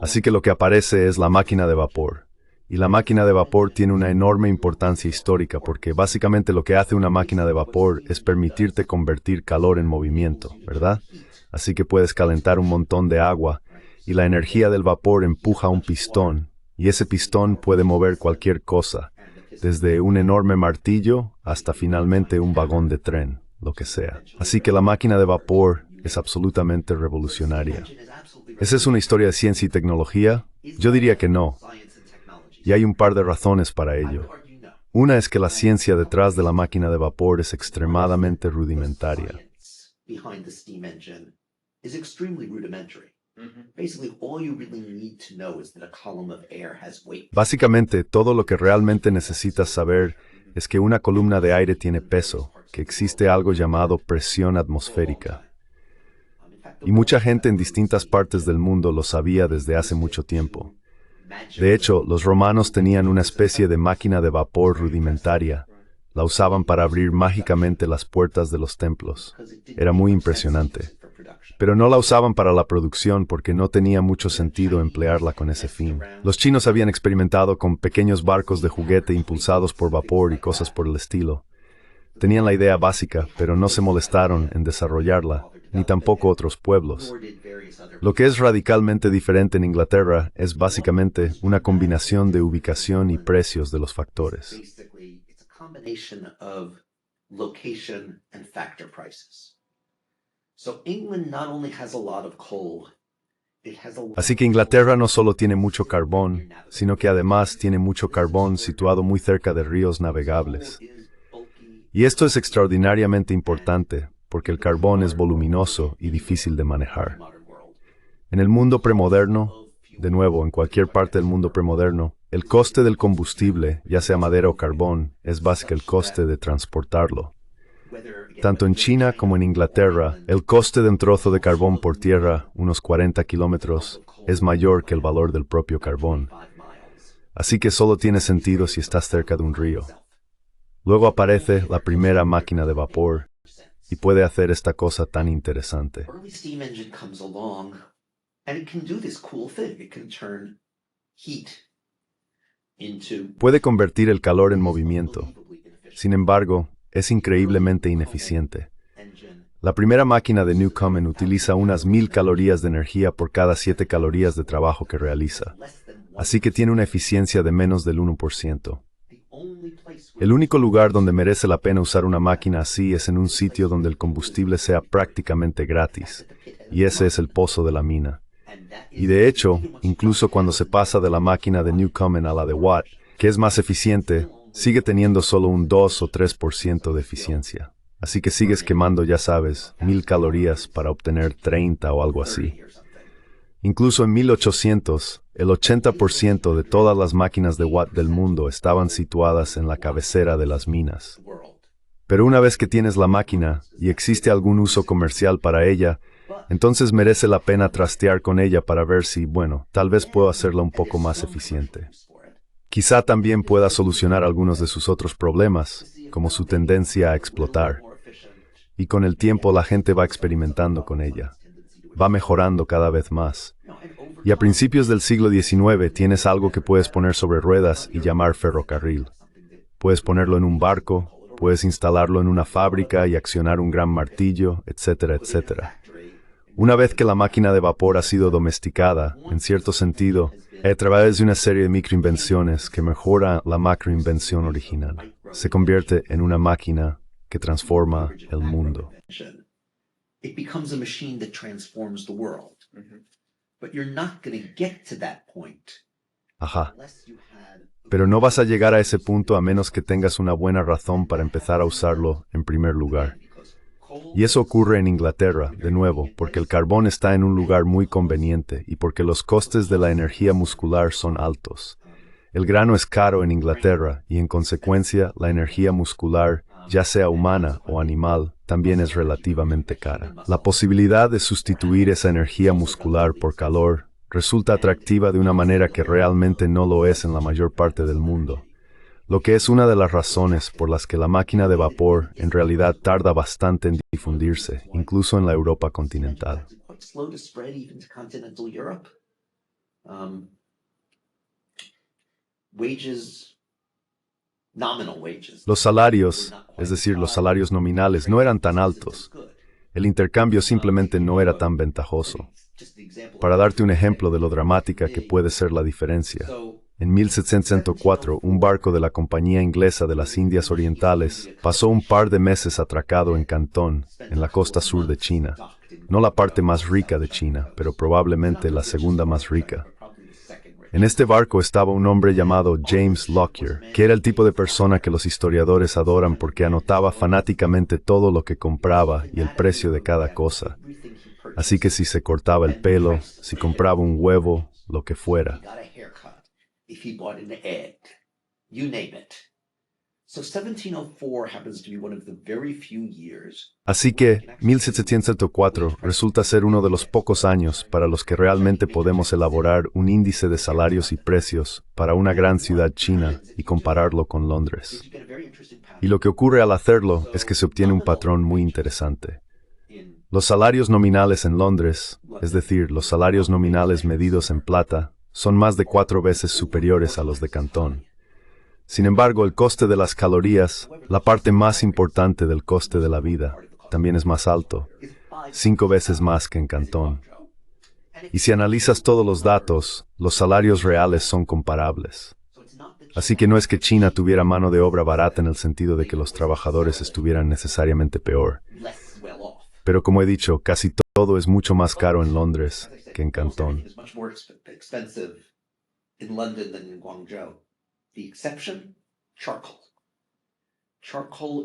Así que lo que aparece es la máquina de vapor. Y la máquina de vapor tiene una enorme importancia histórica porque básicamente lo que hace una máquina de vapor es permitirte convertir calor en movimiento, ¿verdad? Así que puedes calentar un montón de agua y la energía del vapor empuja un pistón y ese pistón puede mover cualquier cosa, desde un enorme martillo hasta finalmente un vagón de tren, lo que sea. Así que la máquina de vapor es absolutamente revolucionaria. ¿Esa es una historia de ciencia y tecnología? Yo diría que no. Y hay un par de razones para ello. Una es que la ciencia detrás de la máquina de vapor es extremadamente rudimentaria. Behind the steam engine is extremely rudimentary. Basically, all you really need to know is that a column of air has weight. Básicamente, todo lo que realmente necesitas saber es que una columna de aire tiene peso, que existe algo llamado presión atmosférica. Y mucha gente en distintas partes del mundo lo sabía desde hace mucho tiempo. De hecho, los romanos tenían una especie de máquina de vapor rudimentaria. La usaban para abrir mágicamente las puertas de los templos. Era muy impresionante. Pero no la usaban para la producción porque no tenía mucho sentido emplearla con ese fin. Los chinos habían experimentado con pequeños barcos de juguete impulsados por vapor y cosas por el estilo. Tenían la idea básica, pero no se molestaron en desarrollarla, ni tampoco otros pueblos. Lo que es radicalmente diferente en Inglaterra es básicamente una combinación de ubicación y precios de los factores. Basically, it's a combination of location and factor prices. So England not only has a lot of coal, it has a lot Así que Inglaterra no solo tiene mucho carbón, sino que además tiene mucho carbón situado muy cerca de ríos navegables. Y esto es extraordinariamente importante, porque el carbón es voluminoso y difícil de manejar. En el mundo premoderno, de nuevo, en cualquier parte del mundo premoderno, el coste del combustible, ya sea madera o carbón, es básicamente el coste de transportarlo. Tanto en China como en Inglaterra, el coste de un trozo de carbón por tierra, unos 40 kilómetros, es mayor que el valor del propio carbón. Así que solo tiene sentido si estás cerca de un río. Luego aparece la primera máquina de vapor y puede hacer esta cosa tan interesante. early steam engine comes along and it can do this cool thing. It can turn heat into Puede convertir el calor en movimiento. Sin embargo, es increíblemente ineficiente. engine. La primera máquina de Newcomen utiliza unas 1000 calorías de energía por cada 7 calorías de trabajo que realiza. Así que tiene una eficiencia de menos del 1%. The only place El único lugar donde merece la pena usar una máquina así es en un sitio donde el combustible sea prácticamente gratis. Y ese es el pozo de la mina. Y de hecho, incluso cuando se pasa de la máquina de Newcomen a la de Watt, que es más eficiente, sigue teniendo solo un 2 o 3% de eficiencia. Así que sigues quemando, ya sabes, 1000 calorías para obtener 30 o algo así. Incluso en 1800, el 80% de todas las máquinas de Watt del mundo estaban situadas en la cabecera de las minas. Pero una vez que tienes la máquina y existe algún uso comercial para ella, entonces merece la pena trastear con ella para ver si, bueno, tal vez puedo hacerla un poco más eficiente. Quizá también pueda solucionar algunos de sus otros problemas, como su tendencia a explotar. Y con el tiempo la gente va experimentando con ella. Va mejorando cada vez más. Y a principios del siglo XIX tienes algo que puedes poner sobre ruedas y llamar ferrocarril. Puedes ponerlo en un barco, puedes instalarlo en una fábrica y accionar un gran martillo, etcétera, etcétera. Una vez que la máquina de vapor ha sido domesticada, en cierto sentido, a través de una serie de microinvenciones que mejora la macroinvención original, se convierte en una máquina que transforma el mundo. It becomes a machine that transforms the world. But you're not going to get to that point Ajá. unless you had Pero no vas a llegar a ese punto a menos que tengas una buena razón para empezar a usarlo en primer lugar. Y eso ocurre en Inglaterra, de nuevo, porque el carbón está en un lugar muy conveniente y porque los costes de la energía muscular son altos. El grano es caro en Inglaterra y en consecuencia la energía muscular, ya sea humana o animal, también es relativamente cara. La posibilidad de sustituir esa energía muscular por calor resulta atractiva de una manera que realmente no lo es en la mayor parte del mundo, lo que es una de las razones por las que la máquina de vapor en realidad tarda bastante en difundirse, incluso en la Europa continental. quite slow to spread even to continental Europe. Wages, nominal wages. Los salarios, es decir, los salarios nominales, no eran tan altos. El intercambio simplemente no era tan ventajoso. Para darte un ejemplo de lo dramática que puede ser la diferencia, en 1704, un barco de la Compañía Inglesa de las Indias Orientales pasó un par de meses atracado en Cantón, en la costa sur de China. No la parte más rica de China, pero probablemente la segunda más rica. En este barco estaba un hombre llamado James Lockyer, que era el tipo de persona que los historiadores adoran porque anotaba fanáticamente todo lo que compraba y el precio de cada cosa. Así que si se cortaba el pelo, si compraba un huevo, lo que fuera. If he bought an egg, you name it. So 1704 happens to be one of the very few years. Así que 1704 resulta ser uno de los pocos años para los que realmente podemos elaborar un índice de salarios y precios para una gran ciudad china y compararlo con Londres. Y lo que ocurre al hacerlo es que se obtiene un patrón muy interesante. Los salarios nominales en Londres, es decir, los salarios nominales medidos en plata, son más de 4 veces superiores a los de Cantón. Sin embargo, el coste de las calorías, la parte más importante del coste de la vida, también es más alto, 5 veces más que en Cantón. Y si analizas todos los datos, los salarios reales son comparables. Así que no es que China tuviera mano de obra barata en el sentido de que los trabajadores estuvieran necesariamente peor. Pero como he dicho, casi todo es mucho más caro en Londres que en Cantón.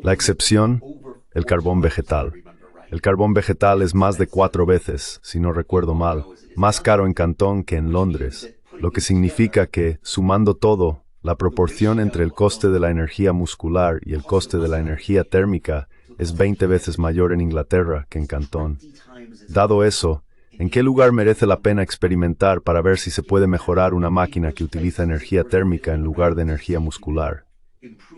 La excepción, el carbón vegetal. El carbón vegetal es más de 4 veces, si no recuerdo mal, más caro en Cantón que en Londres, lo que significa que, sumando todo, la proporción entre el coste de la energía muscular y el coste de la energía térmica es 20 veces mayor en Inglaterra que en Cantón. Dado eso, ¿en qué lugar merece la pena experimentar para ver si se puede mejorar una máquina que utiliza energía térmica en lugar de energía muscular?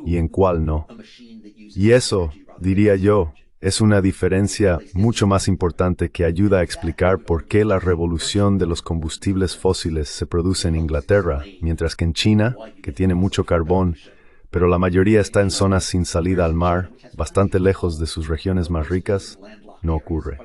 ¿Y en cuál no? Y eso, diría yo, es una diferencia mucho más importante que ayuda a explicar por qué la revolución de los combustibles fósiles se produce en Inglaterra, mientras que en China, que tiene mucho carbón, pero la mayoría está en zonas sin salida al mar, bastante lejos de sus regiones más ricas, no ocurre.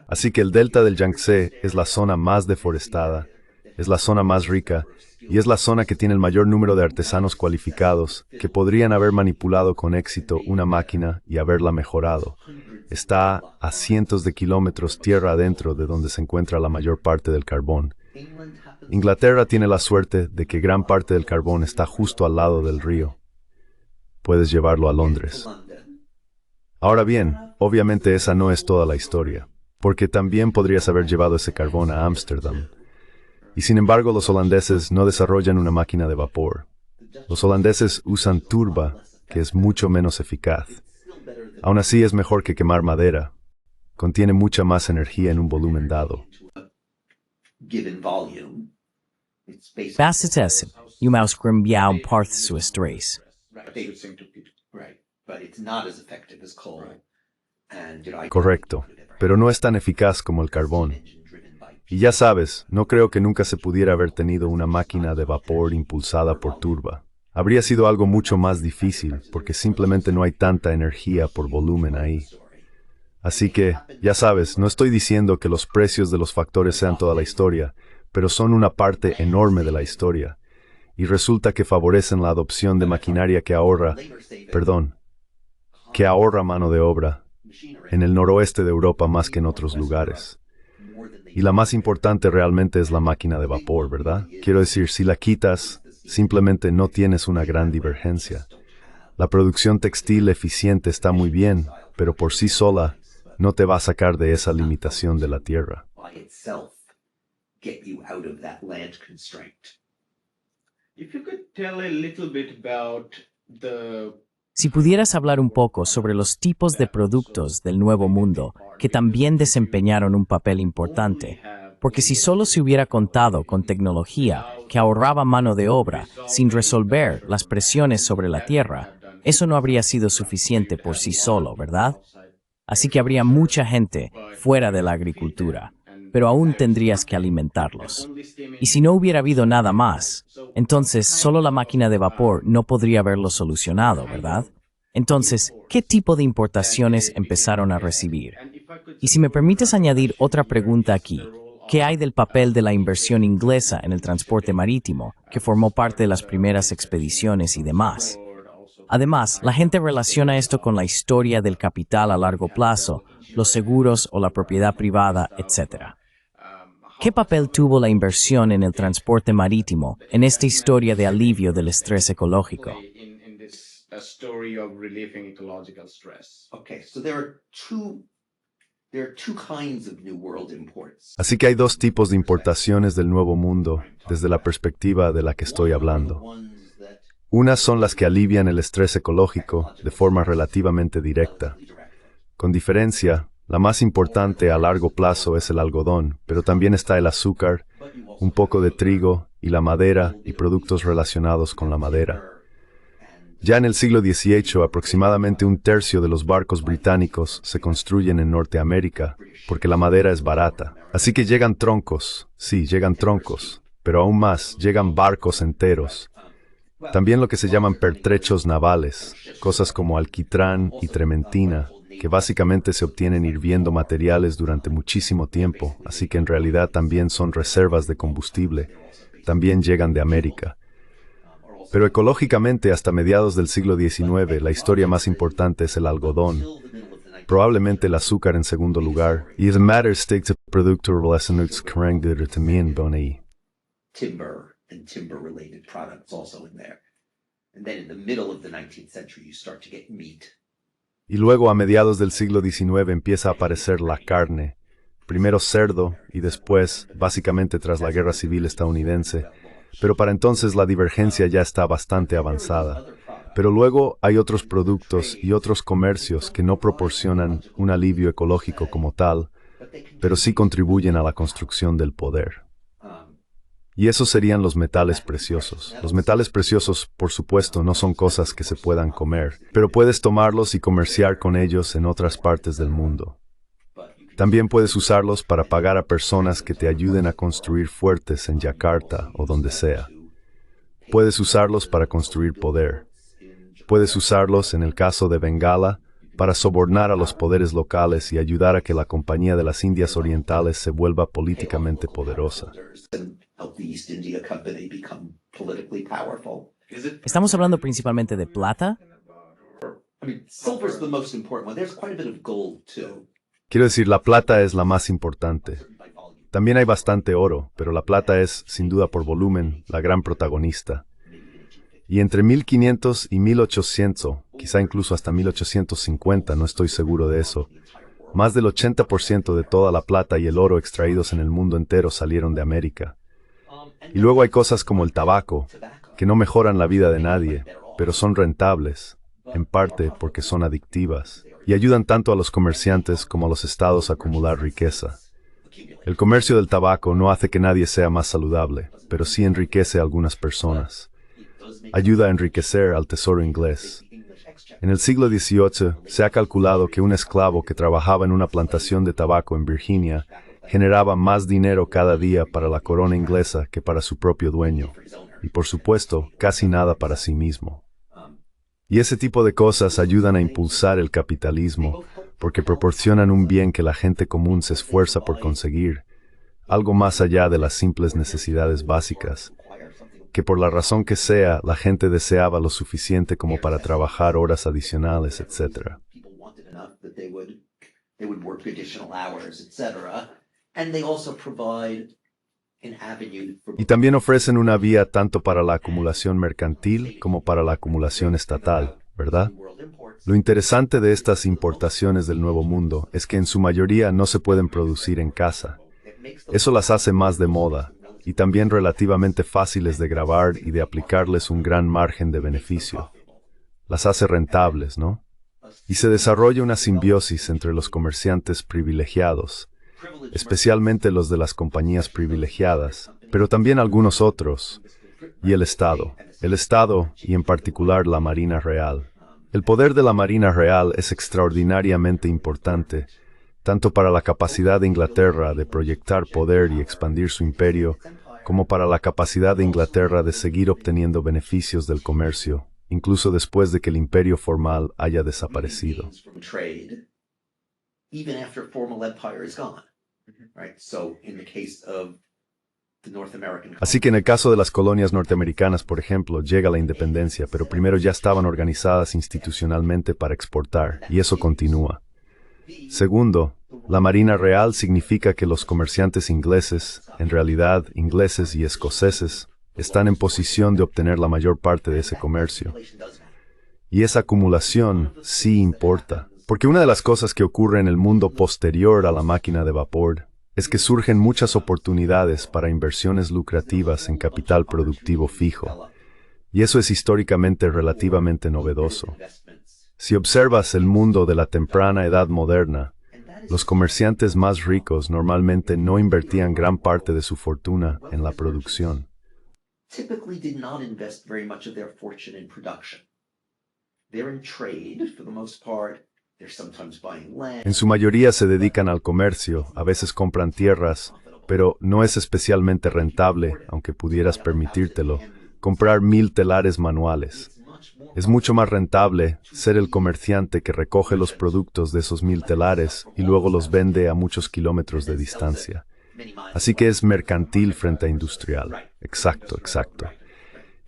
Así que el delta del Yangtze es la zona más deforestada, es la zona más rica, y es la zona que tiene el mayor número de artesanos cualificados que podrían haber manipulado con éxito una máquina y haberla mejorado. Está a cientos de kilómetros tierra adentro de donde se encuentra la mayor parte del carbón. Inglaterra tiene la suerte de que gran parte del carbón está justo al lado del río. Puedes llevarlo a Londres. Ahora bien, obviamente esa no es toda la historia, porque también podrías haber llevado ese carbón a Ámsterdam. Y sin embargo, los holandeses no desarrollan una máquina de vapor. Los holandeses usan turba, que es mucho menos eficaz. Aún así es mejor que quemar madera. Contiene mucha más energía en un volumen dado. Basis Umaus Grimbiao Parth Suestreis. Correcto, pero no es tan eficaz como el carbón. Y ya sabes, no creo que nunca se pudiera haber tenido una máquina de vapor impulsada por turba. Habría sido algo mucho más difícil, porque simplemente no hay tanta energía por volumen ahí. Así que, ya sabes, no estoy diciendo que los precios de los factores sean toda la historia, pero son una parte enorme de la historia. Y resulta que favorecen la adopción de maquinaria que ahorra mano de obra, en el noroeste de Europa más que en otros lugares. Y la más importante realmente es la máquina de vapor, ¿verdad? Quiero decir, si la quitas, simplemente no tienes una gran divergencia. La producción textil eficiente está muy bien, pero por sí sola no te va a sacar de esa limitación de la tierra. Si pudieras hablar un poco sobre los tipos de productos del Nuevo Mundo que también desempeñaron un papel importante, porque si solo se hubiera contado con tecnología que ahorraba mano de obra sin resolver las presiones sobre la tierra, eso no habría sido suficiente por sí solo, ¿verdad? Así que habría mucha gente fuera de la agricultura, pero aún tendrías que alimentarlos. Y si no hubiera habido nada más, entonces solo la máquina de vapor no podría haberlo solucionado, ¿verdad? Entonces, ¿qué tipo de importaciones empezaron a recibir? Y si me permites añadir otra pregunta aquí, ¿qué hay del papel de la inversión inglesa en el transporte marítimo, que formó parte de las primeras expediciones y demás? Además, la gente relaciona esto con la historia del capital a largo plazo, los seguros o la propiedad privada, etc. ¿Qué papel tuvo la inversión en el transporte marítimo en esta historia de alivio del estrés ecológico? Okay, so there are two kinds of New World imports. Así que hay dos tipos de importaciones del Nuevo Mundo desde la perspectiva de la que estoy hablando. Ones that Unas son las que alivian el estrés ecológico de forma relativamente directa. Con diferencia, la más importante a largo plazo es el algodón, pero también está el azúcar, un poco de trigo y la madera y productos relacionados con la madera. Ya en el siglo XVIII, aproximadamente un tercio de los barcos británicos se construyen en Norteamérica porque la madera es barata. Así que llegan troncos, sí, llegan troncos, pero aún más, llegan barcos enteros. También lo que se llaman pertrechos navales, cosas como alquitrán y trementina, que básicamente se obtienen hirviendo materiales durante muchísimo tiempo, así que en realidad también son reservas de combustible. También llegan de América. Pero ecológicamente, hasta mediados del siglo XIX, la historia más importante es el algodón, probablemente el azúcar en segundo lugar, y the matter stakes productor relacionados también ahí. timber and timber-related products also in there. And then in the middle of the 19th century, you start to get meat. Y luego a mediados del siglo XIX empieza a aparecer la carne, primero cerdo y después, básicamente tras la Guerra Civil estadounidense, pero para entonces la divergencia ya está bastante avanzada. Pero luego hay otros productos y otros comercios que no proporcionan un alivio ecológico como tal, pero sí contribuyen a la construcción del poder. Y esos serían los metales preciosos. Los metales preciosos, por supuesto, no son cosas que se puedan comer, pero puedes tomarlos y comerciar con ellos en otras partes del mundo. También puedes usarlos para pagar a personas que te ayuden a construir fuertes en Yakarta o donde sea. Puedes usarlos para construir poder. Puedes usarlos, en el caso de Bengala, para sobornar a los poderes locales y ayudar a que la Compañía de las Indias Orientales se vuelva políticamente poderosa. Help the East India Company become politically powerful. ¿Estamos hablando principalmente de plata? I mean, silver's the most important one. There's quite a bit of gold too. Quiero decir, la plata es la más importante. By volume. También hay bastante oro, pero la plata es, sin duda por volumen, la gran protagonista. Y entre 1500 y 1800, quizá incluso hasta 1850, no estoy seguro de eso, más del 80% de toda la plata y el oro extraídos en el mundo entero salieron de América. Y luego hay cosas como el tabaco, que no mejoran la vida de nadie, pero son rentables, en parte porque son adictivas, y ayudan tanto a los comerciantes como a los estados a acumular riqueza. El comercio del tabaco no hace que nadie sea más saludable, pero sí enriquece a algunas personas. Ayuda a enriquecer al tesoro inglés. En el siglo XVIII se ha calculado que un esclavo que trabajaba en una plantación de tabaco en Virginia generaba más dinero cada día para la corona inglesa que para su propio dueño, y por supuesto, casi nada para sí mismo. Y ese tipo de cosas ayudan a impulsar el capitalismo, porque proporcionan un bien que la gente común se esfuerza por conseguir, algo más allá de las simples necesidades básicas, que por la razón que sea, la gente deseaba lo suficiente como para trabajar horas adicionales, etc. People wanted enough that they would work additional hours, etc. And they also provide an avenue for Y también ofrecen una vía tanto para la acumulación mercantil como para la acumulación estatal, ¿verdad? world imports. Lo interesante de estas importaciones del Nuevo Mundo es que en su mayoría no se pueden producir en casa. Eso las hace más de moda y también relativamente fáciles de grabar y de aplicarles un gran margen de beneficio. Las hace rentables, ¿no? Y se desarrolla una simbiosis entre los comerciantes privilegiados, especialmente los de las compañías privilegiadas, pero también algunos otros, y el Estado, y en particular la Marina Real. El poder de la Marina Real es extraordinariamente importante, tanto para la capacidad de Inglaterra de proyectar poder y expandir su imperio, como para la capacidad de Inglaterra de seguir obteniendo beneficios del comercio, incluso después de que el imperio formal haya desaparecido. Gains from trade, even after formal empire is gone. Right? So in the case of the North American Así que en el caso de las colonias norteamericanas, por ejemplo, llega la independencia, pero primero ya estaban organizadas institucionalmente para exportar, y eso continúa. Segundo, la Marina Real significa que los comerciantes ingleses, en realidad ingleses y escoceses, están en posición de obtener la mayor parte de ese comercio. Y esa acumulación sí importa, porque una de las cosas que ocurre en el mundo posterior a la máquina de vapor es que surgen muchas oportunidades para inversiones lucrativas en capital productivo fijo, y eso es históricamente relativamente novedoso. Si observas el mundo de la temprana edad moderna, los comerciantes más ricos normalmente no invertían gran parte de su fortuna en la producción. typically did not invest very much of their fortune in production. They're in trade for the most part. They're sometimes buying land. En su mayoría se dedican al comercio, a veces compran tierras, pero no es especialmente rentable, aunque pudieras permitírtelo, comprar 1000 telares manuales. Es mucho más rentable ser el comerciante que recoge los productos de esos 1000 telares y luego los vende a muchos kilómetros de distancia. Así que es mercantil frente a industrial. Exacto, exacto.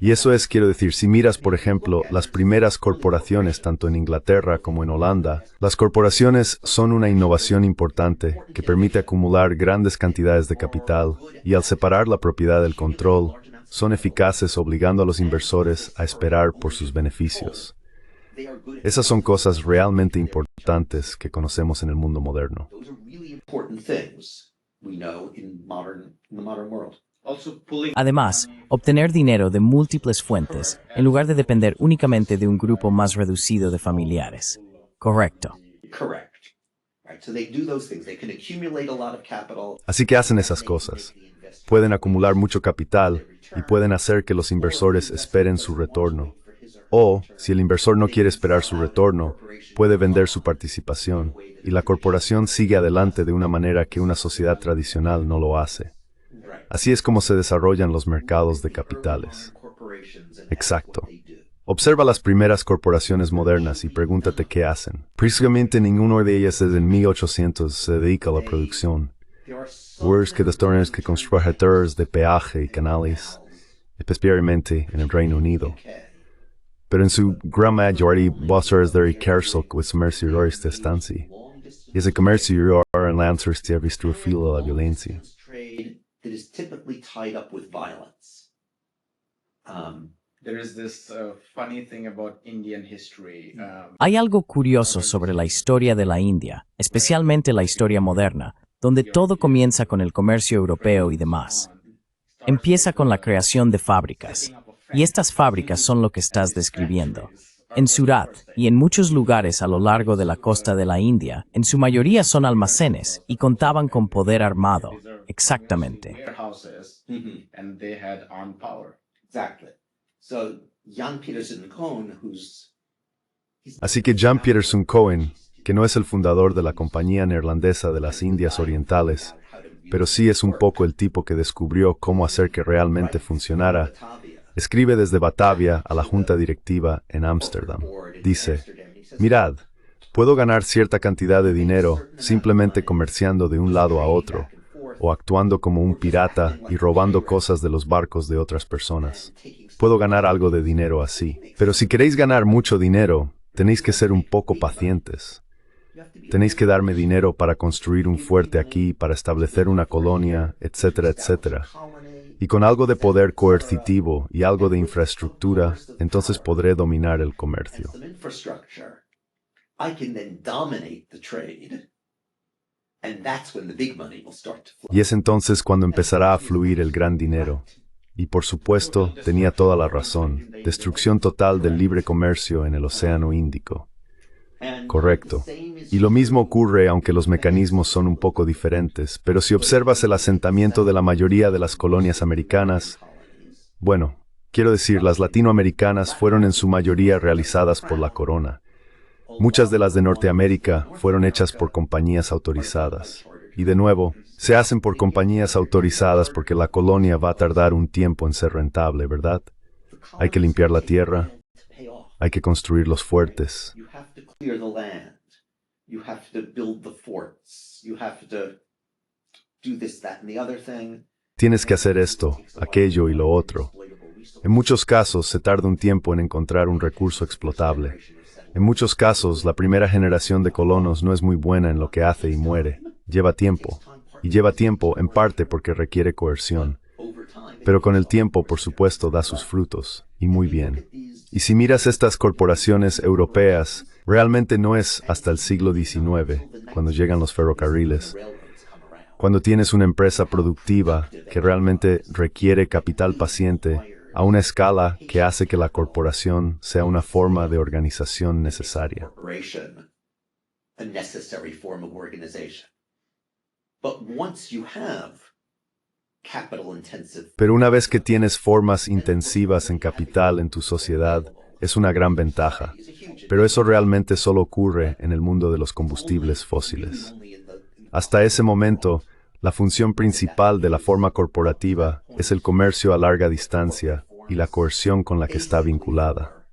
Y eso es, quiero decir, si miras, por ejemplo, las primeras corporaciones tanto en Inglaterra como en Holanda, las corporaciones son una innovación importante que permite acumular grandes cantidades de capital y al separar la propiedad del control, son eficaces obligando a los inversores a esperar por sus beneficios. Esas son cosas realmente importantes que conocemos en el mundo moderno. Those are really important things we know in the modern world. Además, obtener dinero de múltiples fuentes, en lugar de depender únicamente de un grupo más reducido de familiares. Correcto. Correct. Right. So they do those things. They can accumulate a lot of capital. Así que hacen esas cosas. Pueden acumular mucho capital y pueden hacer que los inversores esperen su retorno. O, si el inversor no quiere esperar su retorno, puede vender su participación y la corporación sigue adelante de una manera que una sociedad tradicional no lo hace. Así es como se desarrollan los mercados de capitales. Exacto. Observa las primeras corporaciones modernas y pregúntate qué hacen. Prácticamente ninguno de ellas desde 1800 se dedica a la producción. Works que destornes que constructores de peaje y canales, especialmente en el Reino Unido. Pero en su gran mayoría, vosotros de comercio con comerciadores de estancia. Y ese comercio en lanzas te ha visto el filo de la violencia. That is typically tied up with violence. There is this funny thing about Indian history. Hay algo curioso sobre la historia de la India, especialmente la historia moderna, donde todo comienza con el comercio europeo y demás. Empieza con la creación de fábricas, y estas fábricas son lo que estás describiendo. En Surat y en muchos lugares a lo largo de la costa de la India, en su mayoría son almacenes y contaban con poder armado. Exactamente. Warehouses, and they had armed power. Exactly. So Jan Peterson Cohen, Así que Jan Peterson Cohen, que no es el fundador de la Compañía Neerlandesa de las Indias Orientales, pero sí es un poco el tipo que descubrió cómo hacer que realmente funcionara, escribe desde Batavia a la junta directiva en Ámsterdam. Dice, mirad, puedo ganar cierta cantidad de dinero simplemente comerciando de un lado a otro, o actuando como un pirata y robando cosas de los barcos de otras personas. Puedo ganar algo de dinero así. Pero si queréis ganar mucho dinero, tenéis que ser un poco pacientes. Tenéis que darme dinero para construir un fuerte aquí, para establecer una colonia, etcétera, etcétera. Y con algo de poder coercitivo y algo de infraestructura, entonces podré dominar el comercio. Y es entonces cuando empezará a fluir el gran dinero. Y por supuesto, tenía toda la razón. Destrucción total del libre comercio en el Océano Índico. Correcto. Y lo mismo ocurre aunque los mecanismos son un poco diferentes, pero si observas el asentamiento de la mayoría de las colonias americanas, bueno, quiero decir, las latinoamericanas fueron en su mayoría realizadas por la corona. Muchas de las de Norteamérica fueron hechas por compañías autorizadas. Y de nuevo, se hacen por compañías autorizadas porque la colonia va a tardar un tiempo en ser rentable, ¿verdad? Hay que limpiar la tierra, hay que construir los fuertes. tienes que hacer esto, aquello y lo otro. En muchos casos se tarda un tiempo en encontrar un recurso explotable. En muchos casos, la primera generación de colonos no es muy buena en lo que hace y muere. Lleva tiempo. Y lleva tiempo en parte porque requiere coerción. Pero con el tiempo, por supuesto, da sus frutos. Y muy bien. Y si miras estas corporaciones europeas, realmente no es hasta el siglo XIX, cuando llegan los ferrocarriles, cuando tienes una empresa productiva que realmente requiere capital paciente a una escala que hace que la corporación sea una forma de organización necesaria. A necessary form of organization. But once you have capital intensive, Pero una vez que tienes formas intensivas en capital en tu sociedad, es una gran ventaja. Pero eso realmente solo ocurre en el mundo de los combustibles fósiles. Hasta ese momento, la función principal de la forma corporativa es el comercio a larga distancia y la coerción con la que está vinculada.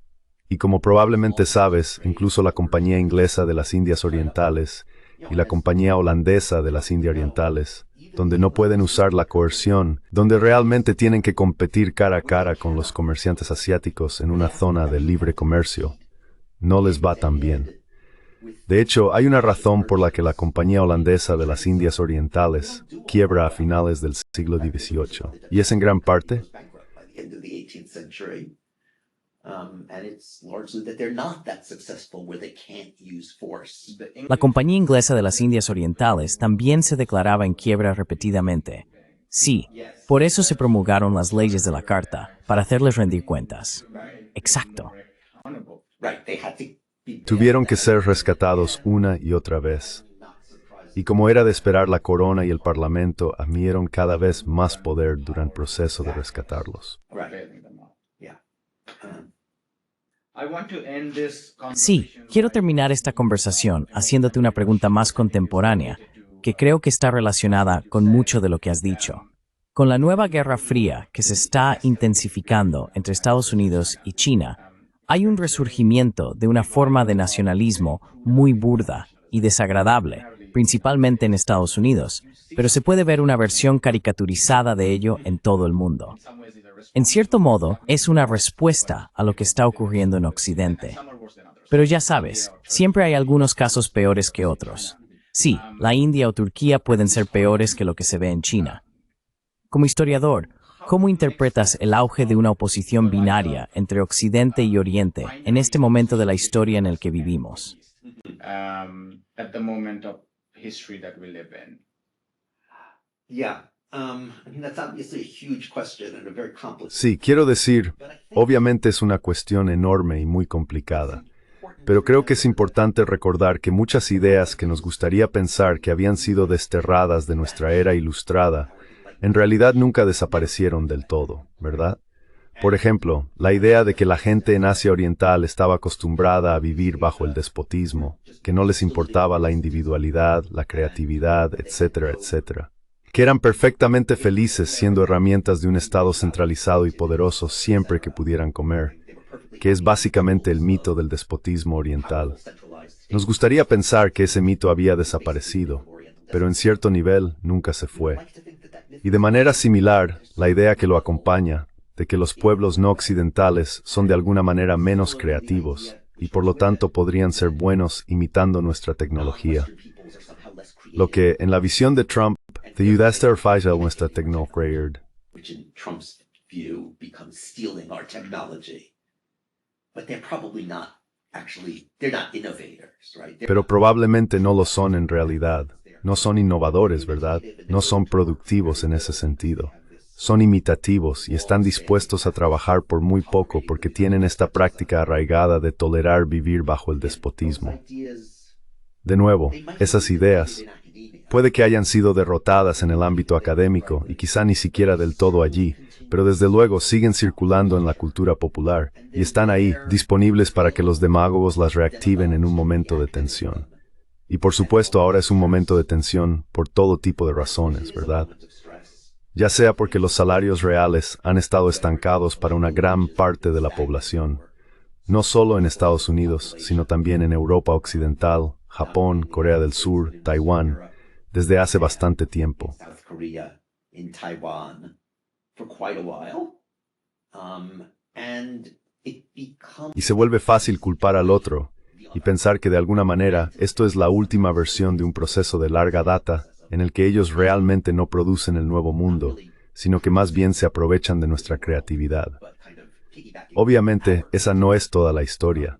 Y como probablemente sabes, incluso la Compañía Inglesa de las Indias Orientales y la Compañía Holandesa de las Indias Orientales, donde no pueden usar la coerción, donde realmente tienen que competir cara a cara con los comerciantes asiáticos en una zona de libre comercio, no les va tan bien. De hecho, hay una razón por la que la Compañía Holandesa de las Indias Orientales quiebra a finales del siglo XVIII, y es en gran parte La Compañía Inglesa de las Indias Orientales también se declaraba en quiebra repetidamente. Sí, por eso se promulgaron las leyes de la Carta, para hacerles rendir cuentas. Exacto. tuvieron que ser rescatados una y otra vez. Y como era de esperar, la corona y el parlamento adquirieron cada vez más poder durante el proceso de rescatarlos. Sí, quiero terminar esta conversación haciéndote una pregunta más contemporánea, que creo que está relacionada con mucho de lo que has dicho. Con la nueva Guerra Fría que se está intensificando entre Estados Unidos y China, hay un resurgimiento de una forma de nacionalismo muy burda y desagradable, principalmente en Estados Unidos, pero se puede ver una versión caricaturizada de ello en todo el mundo. En cierto modo, es una respuesta a lo que está ocurriendo en Occidente. Pero ya sabes, siempre hay algunos casos peores que otros. Sí, la India o Turquía pueden ser peores que lo que se ve en China. Como historiador, ¿cómo interpretas el auge de una oposición binaria entre Occidente y Oriente en este momento de la historia en el que vivimos? Sí, quiero decir, obviamente es una cuestión enorme y muy complicada, pero creo que es importante recordar que muchas ideas que nos gustaría pensar que habían sido desterradas de nuestra era ilustrada, en realidad nunca desaparecieron del todo, ¿verdad? Por ejemplo, la idea de que la gente en Asia Oriental estaba acostumbrada a vivir bajo el despotismo, que no les importaba la individualidad, la creatividad, etcétera, etcétera. Que eran perfectamente felices siendo herramientas de un Estado centralizado y poderoso siempre que pudieran comer, que es básicamente el mito del despotismo oriental. Nos gustaría pensar que ese mito había desaparecido, pero en cierto nivel nunca se fue. Y de manera similar, la idea que lo acompaña, de que los pueblos no occidentales son de alguna manera menos creativos, y por lo tanto podrían ser buenos imitando nuestra tecnología. Lo que, en la visión de Trump, de ayudaste a nuestra tecnología. Pero probablemente no lo son en realidad. No son innovadores, ¿verdad? No son productivos en ese sentido. Son imitativos y están dispuestos a trabajar por muy poco porque tienen esta práctica arraigada de tolerar vivir bajo el despotismo. De nuevo, esas ideas puede que hayan sido derrotadas en el ámbito académico y quizá ni siquiera del todo allí, pero desde luego siguen circulando en la cultura popular y están ahí, disponibles para que los demagogos las reactiven en un momento de tensión. Y por supuesto ahora es un momento de tensión por todo tipo de razones, ¿verdad? Ya sea porque los salarios reales han estado estancados para una gran parte de la población, no solo en Estados Unidos, sino también en Europa Occidental, Japón, Corea del Sur, Taiwán, desde hace bastante tiempo. in Taiwan for quite a while. And it becomes Y se vuelve fácil culpar al otro y pensar que de alguna manera esto es la última versión de un proceso de larga data en el que ellos realmente no producen el nuevo mundo, sino que más bien se aprovechan de nuestra creatividad. Obviamente, esa no es toda la historia,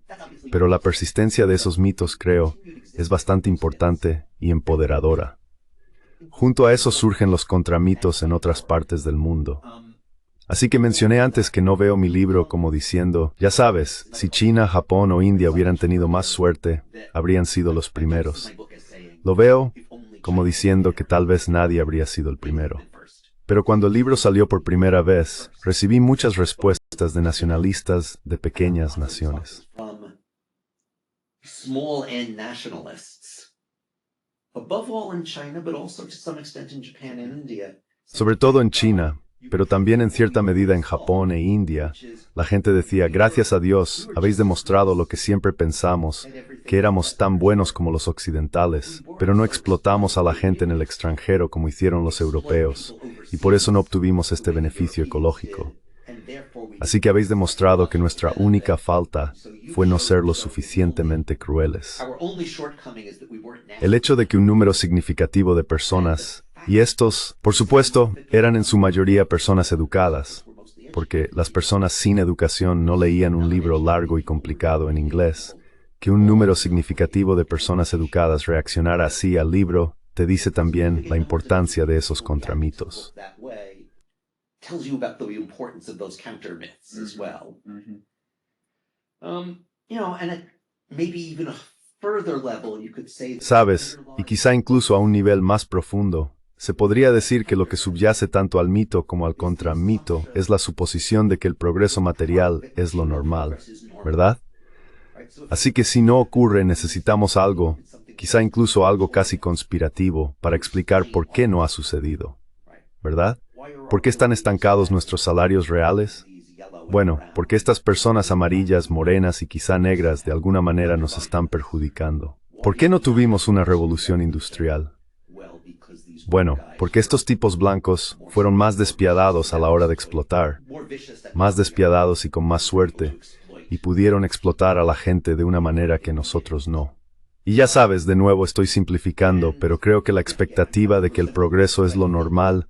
pero la persistencia de esos mitos, creo, es bastante importante y empoderadora. Junto a eso surgen los contramitos en otras partes del mundo. Así que mencioné antes que no veo mi libro como diciendo, ya sabes, si China, Japón o India hubieran tenido más suerte, habrían sido los primeros. Lo veo como diciendo que tal vez nadie habría sido el primero. Pero cuando el libro salió por primera vez, recibí muchas respuestas de nacionalistas de pequeñas naciones. small N nationalists, above all in China, but also to some extent in Japan and India. Sobre todo en China, pero también en cierta medida en Japón e India, la gente decía, gracias a Dios, habéis demostrado lo que siempre pensamos, que éramos tan buenos como los occidentales, pero no explotamos a la gente en el extranjero como hicieron los europeos, y por eso no obtuvimos este beneficio ecológico. Así que habéis demostrado que nuestra única falta fue no ser lo suficientemente crueles. El hecho de que un número significativo de personas, y estos, por supuesto, eran en su mayoría personas educadas, porque las personas sin educación no leían un libro largo y complicado en inglés, que un número significativo de personas educadas reaccionara así al libro, te dice también la importancia de esos contramitos. Tells you about the importance of those counter myths as well. And at maybe even a further level, you could say. Sabes, y quizá incluso a un nivel más profundo, se podría decir que lo que subyace tanto al mito como al contramito es la suposición de que el progreso material es lo normal, ¿verdad? Así que si no ocurre, necesitamos algo, quizá incluso algo casi conspirativo, para explicar por qué no ha sucedido, ¿verdad? ¿Por qué están estancados nuestros salarios reales? Bueno, porque estas personas amarillas, morenas y quizá negras de alguna manera nos están perjudicando. ¿Por qué no tuvimos una revolución industrial? Bueno, porque estos tipos blancos fueron más despiadados a la hora de explotar, más despiadados y con más suerte, y pudieron explotar a la gente de una manera que nosotros no. Y ya sabes, de nuevo estoy simplificando, pero creo que la expectativa de que el progreso es lo normal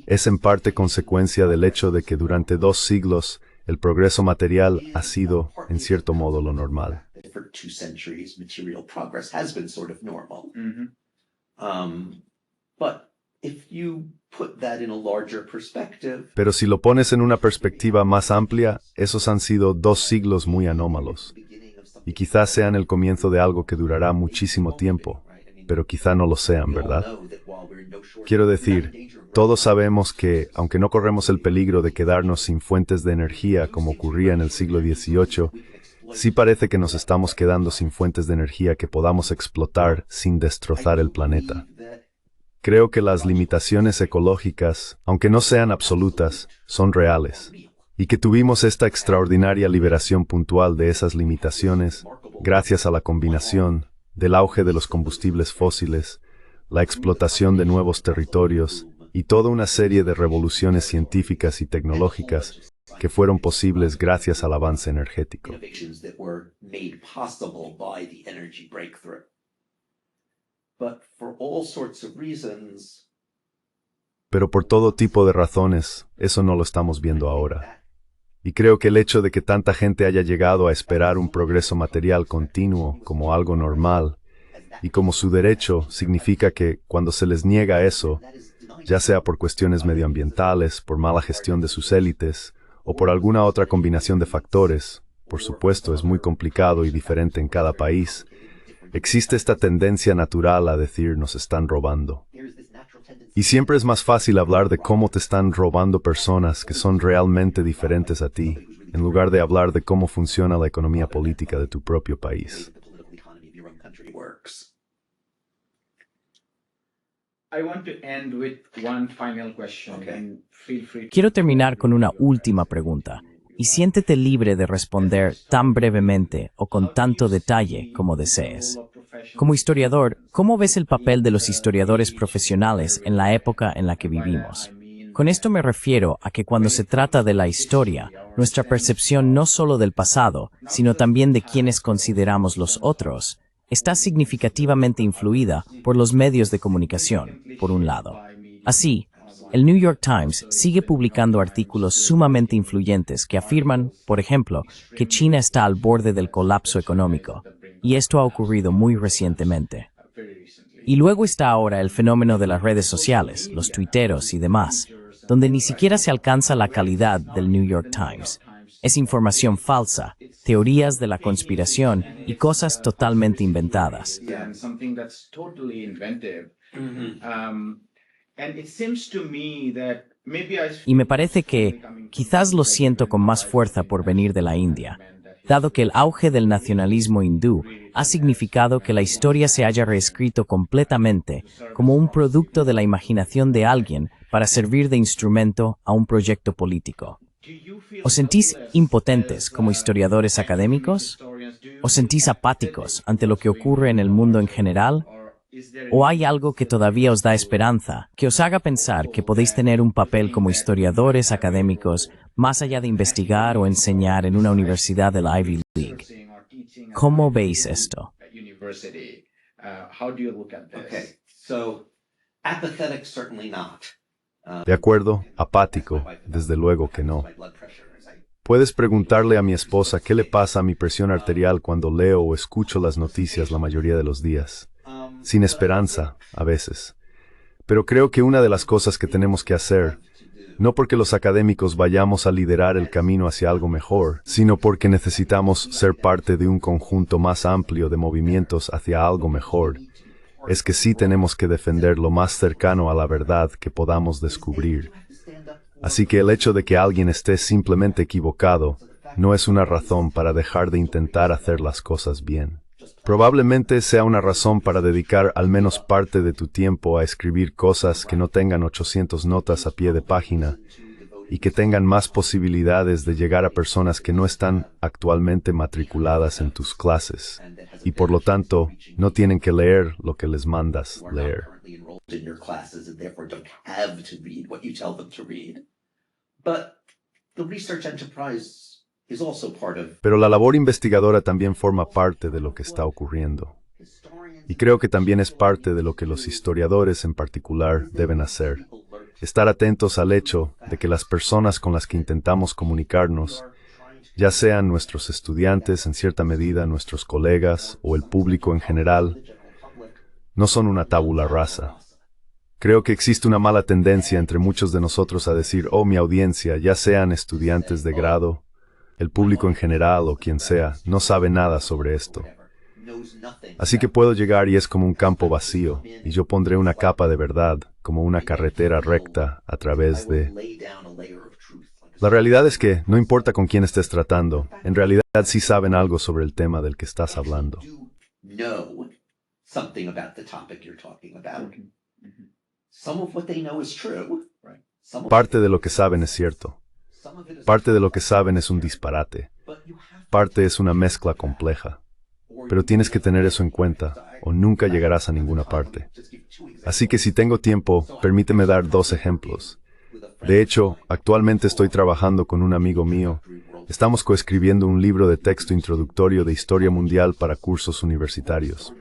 es en parte consecuencia del hecho de que durante 2 siglos el progreso material ha sido, en cierto modo, lo normal. For 2 centuries, material progress has been sort of normal. But if you put that in a larger perspective, Pero si lo pones en una perspectiva más amplia, esos han sido 2 siglos muy anómalos. Y quizás sean el comienzo de algo que durará muchísimo tiempo, pero quizá no lo sean, ¿verdad? Quiero decir, todos sabemos que, aunque no corremos el peligro de quedarnos sin fuentes de energía como ocurría en el siglo XVIII, sí parece que nos estamos quedando sin fuentes de energía que podamos explotar sin destrozar el planeta. Creo que las limitaciones ecológicas, aunque no sean absolutas, son reales, y que tuvimos esta extraordinaria liberación puntual de esas limitaciones gracias a la combinación del auge de los combustibles fósiles, la explotación de nuevos territorios y toda una serie de revoluciones científicas y tecnológicas que fueron posibles gracias al avance energético. innovations that were made possible by the energy breakthrough. But for all sorts of reasons, Pero por todo tipo de razones, eso no lo estamos viendo ahora. Y creo que el hecho de que tanta gente haya llegado a esperar un progreso material continuo como algo normal, y como su derecho, significa que, cuando se les niega eso, ya sea por cuestiones medioambientales, por mala gestión de sus élites, o por alguna otra combinación de factores, por supuesto es muy complicado y diferente en cada país, existe esta tendencia natural a decir nos están robando. Y siempre es más fácil hablar de cómo te están robando personas que son realmente diferentes a ti, en lugar de hablar de cómo funciona la economía política de tu propio país. I want to end with one final question. Okay. And feel free to- Quiero terminar con una última pregunta, y siéntete libre de responder tan brevemente o con tanto detalle como desees. Como historiador, ¿cómo ves el papel de los historiadores profesionales en la época en la que vivimos? Con esto me refiero a que cuando se trata de la historia, nuestra percepción no solo del pasado, sino también de quienes consideramos los otros, está significativamente influida por los medios de comunicación, por un lado. Así, el New York Times sigue publicando artículos sumamente influyentes que afirman, por ejemplo, que China está al borde del colapso económico, y esto ha ocurrido muy recientemente. Y luego está ahora el fenómeno de las redes sociales, los tuiteros y demás, donde ni siquiera se alcanza la calidad del New York Times. Es información falsa, teorías de la conspiración y cosas totalmente inventadas. Y me parece que quizás lo siento con más fuerza por venir de la India, dado que el auge del nacionalismo hindú ha significado que la historia se haya reescrito completamente como un producto de la imaginación de alguien para servir de instrumento a un proyecto político. ¿Os sentís impotentes como historiadores académicos? ¿Os sentís apáticos ante lo que ocurre en el mundo en general? ¿O hay algo que todavía os da esperanza, que os haga pensar que podéis tener un papel como historiadores académicos más allá de investigar o enseñar en una universidad de la Ivy League? ¿Cómo veis esto? Okay, so apathetic, certainly not. De acuerdo, apático, desde luego que no. Puedes preguntarle a mi esposa qué le pasa a mi presión arterial cuando leo o escucho las noticias la mayoría de los días. Sin esperanza, a veces. Pero creo que una de las cosas que tenemos que hacer, no porque los académicos vayamos a liderar el camino hacia algo mejor, sino porque necesitamos ser parte de un conjunto más amplio de movimientos hacia algo mejor, es que sí tenemos que defender lo más cercano a la verdad que podamos descubrir. Así que el hecho de que alguien esté simplemente equivocado no es una razón para dejar de intentar hacer las cosas bien. Probablemente sea una razón para dedicar al menos parte de tu tiempo a escribir cosas que no tengan 800 notas a pie de página y que tengan más posibilidades de llegar a personas que no están actualmente matriculadas en tus clases y por lo tanto no tienen que leer lo que les mandas leer. Pero la labor investigadora también forma parte de lo que está ocurriendo. Y creo que también es parte de lo que los historiadores en particular deben hacer. Estar atentos al hecho de que las personas con las que intentamos comunicarnos, ya sean nuestros estudiantes, en cierta medida nuestros colegas o el público en general, no son una tabula rasa. Creo que existe una mala tendencia entre muchos de nosotros a decir, oh, mi audiencia, ya sean estudiantes de grado, el público en general o quien sea, no sabe nada sobre esto. Así que puedo llegar y es como un campo vacío, y yo pondré una capa de verdad, como una carretera recta a través de... La realidad es que, no importa con quién estés tratando, en realidad sí saben algo sobre el tema del que estás hablando. Parte de lo que saben es cierto. Parte de lo que saben es un disparate. Parte es una mezcla compleja. Pero tienes que tener eso en cuenta, o nunca llegarás a ninguna parte. Así que si tengo tiempo, permíteme dar 2 ejemplos. De hecho, actualmente estoy trabajando con un amigo mío. Estamos coescribiendo un libro de texto introductorio de historia mundial para cursos universitarios.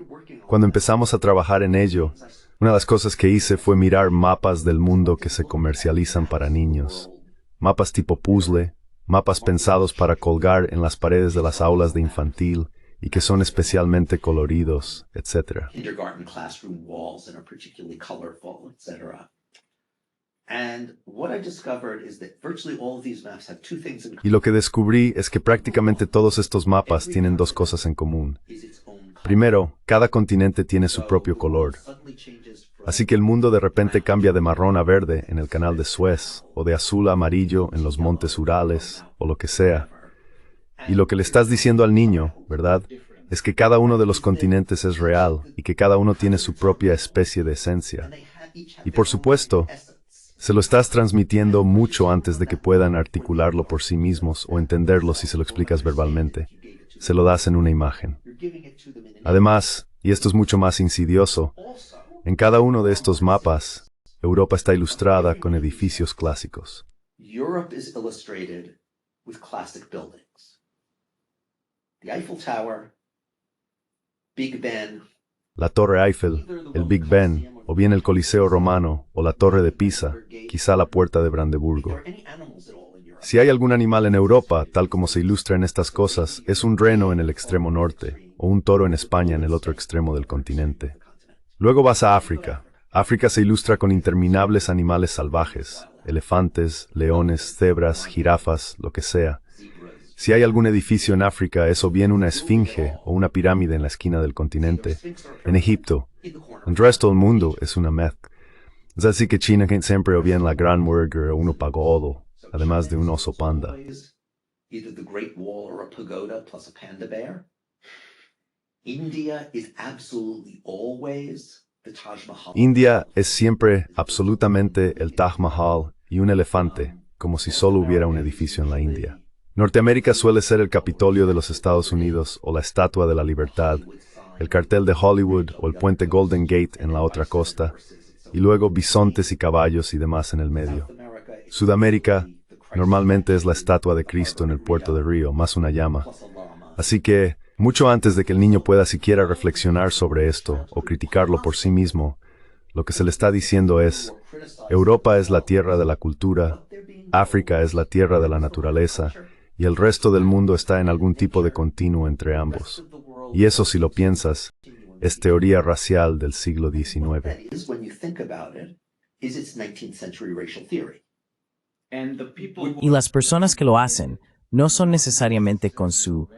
Cuando empezamos a trabajar en ello, una de las cosas que hice fue mirar mapas del mundo que se comercializan para niños. Mapas tipo puzzle, mapas pensados para colgar en las paredes de las aulas de infantil y que son especialmente coloridos, etc. Y lo que descubrí es que prácticamente todos estos mapas tienen 2 cosas en común. Primero, cada continente tiene su propio color. Así que el mundo de repente cambia de marrón a verde en el canal de Suez, o de azul a amarillo en los montes Urales, o lo que sea. Y lo que le estás diciendo al niño, ¿verdad?, es que cada uno de los continentes es real y que cada uno tiene su propia especie de esencia. Y por supuesto, se lo estás transmitiendo mucho antes de que puedan articularlo por sí mismos o entenderlo si se lo explicas verbalmente. Se lo das en una imagen. Además, y esto es mucho más insidioso, en cada uno de estos mapas Europa está ilustrada con edificios clásicos. Europe is illustrated with classic buildings. The Eiffel Tower, Big Ben, La Torre Eiffel, el Big Ben, o bien el Coliseo Romano, o la Torre de Pisa, quizá la Puerta de Brandeburgo. are any animals at all in Europe? Si hay algún animal en Europa, tal como se ilustra en estas cosas, es un reno en el extremo norte, o un toro en España en el otro extremo del continente. Luego vas a África. África se ilustra con interminables animales salvajes, elefantes, leones, cebras, jirafas, lo que sea. Si hay algún edificio en África, es o bien una esfinge o una pirámide en la esquina del continente. En Egipto, el resto del mundo es una mezcla. Es así que China siempre o bien la Gran Murga o un pagodo, además de un oso panda. Either the Great Wall or a pagoda plus a panda bear. India is absolutely always the Taj Mahal. India es siempre absolutamente el Taj Mahal y un elefante, como si solo hubiera un edificio en la India. Norteamérica suele ser el Capitolio de los Estados Unidos o la Estatua de la Libertad, el cartel de Hollywood o el puente Golden Gate en la otra costa, y luego bisontes y caballos y demás en el medio. Sudamérica normalmente es la estatua de Cristo en el puerto de Río, más una llama. Así que, mucho antes de que el niño pueda siquiera reflexionar sobre esto o criticarlo por sí mismo, lo que se le está diciendo es, Europa es la tierra de la cultura, África es la tierra de la naturaleza, y el resto del mundo está en algún tipo de continuo entre ambos. Y eso, si lo piensas, es teoría racial del siglo XIX. That is, when you think about it, is its 19th century racial theory. And the people who Y las personas que lo hacen no son necesariamente con su...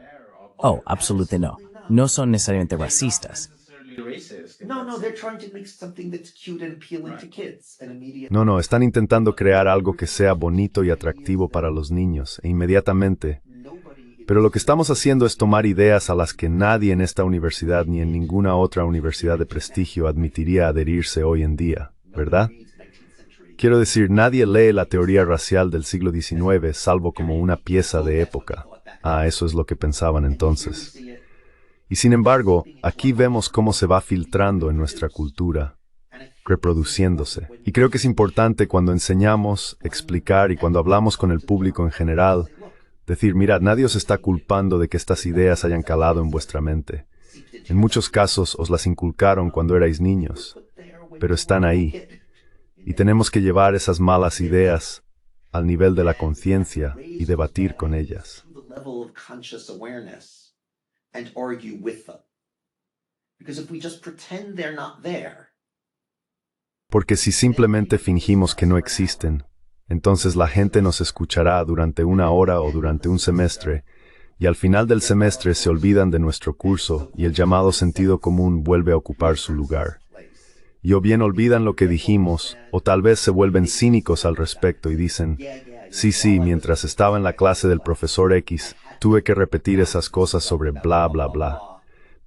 Oh, absolutamente no. No son necesariamente racistas. necessarily racist. No, they're trying to make something that's cute and appealing to kids and immediate. No, están intentando crear algo que sea bonito y atractivo para los niños, e inmediatamente. Pero lo que estamos haciendo es tomar ideas a las que nadie en esta universidad ni en ninguna otra universidad de prestigio admitiría adherirse hoy en día, ¿verdad? Quiero decir, nadie lee la teoría racial del siglo XIX salvo como una pieza de época. Ah, eso es lo que pensaban entonces. Y sin embargo, aquí vemos cómo se va filtrando en nuestra cultura, reproduciéndose. Y creo que es importante cuando enseñamos, explicar y cuando hablamos con el público en general, decir, mirad, nadie os está culpando de que estas ideas hayan calado en vuestra mente. En muchos casos os las inculcaron cuando erais niños, pero están ahí. Y tenemos que llevar esas malas ideas al nivel de la conciencia y debatir con ellas. To the level of conscious awareness and argue with them. Because if we just pretend they're not there, Porque si simplemente fingimos que no existen, entonces la gente nos escuchará durante una hora o durante un semestre, y al final del semestre se olvidan de nuestro curso y el llamado sentido común vuelve a ocupar su lugar. Y o bien olvidan lo que dijimos, o tal vez se vuelven cínicos al respecto y dicen, sí, mientras estaba en la clase del profesor X, tuve que repetir esas cosas sobre bla, bla, bla.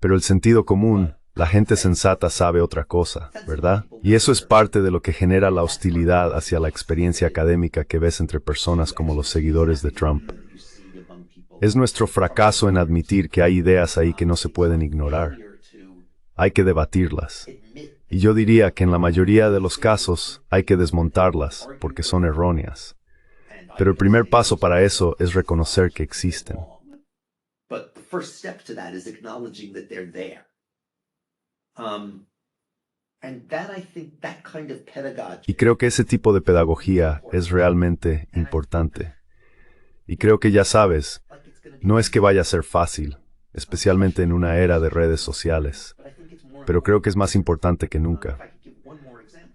Pero el sentido común, la gente sensata sabe otra cosa, ¿verdad? Y eso es parte de lo que genera la hostilidad hacia la experiencia académica que ves entre personas como los seguidores de Trump. Es nuestro fracaso en admitir que hay ideas ahí que no se pueden ignorar. Hay que debatirlas. Y yo diría que en la mayoría de los casos hay que desmontarlas porque son erróneas. Pero el primer paso para eso es reconocer que existen. but the first step to that is acknowledging that they're there. And that, I think, that kind of pedagogy. Y creo que ese tipo de pedagogía es realmente importante. Y creo que ya sabes, no es que vaya a ser fácil, especialmente en una era de redes sociales, pero creo que es más importante que nunca.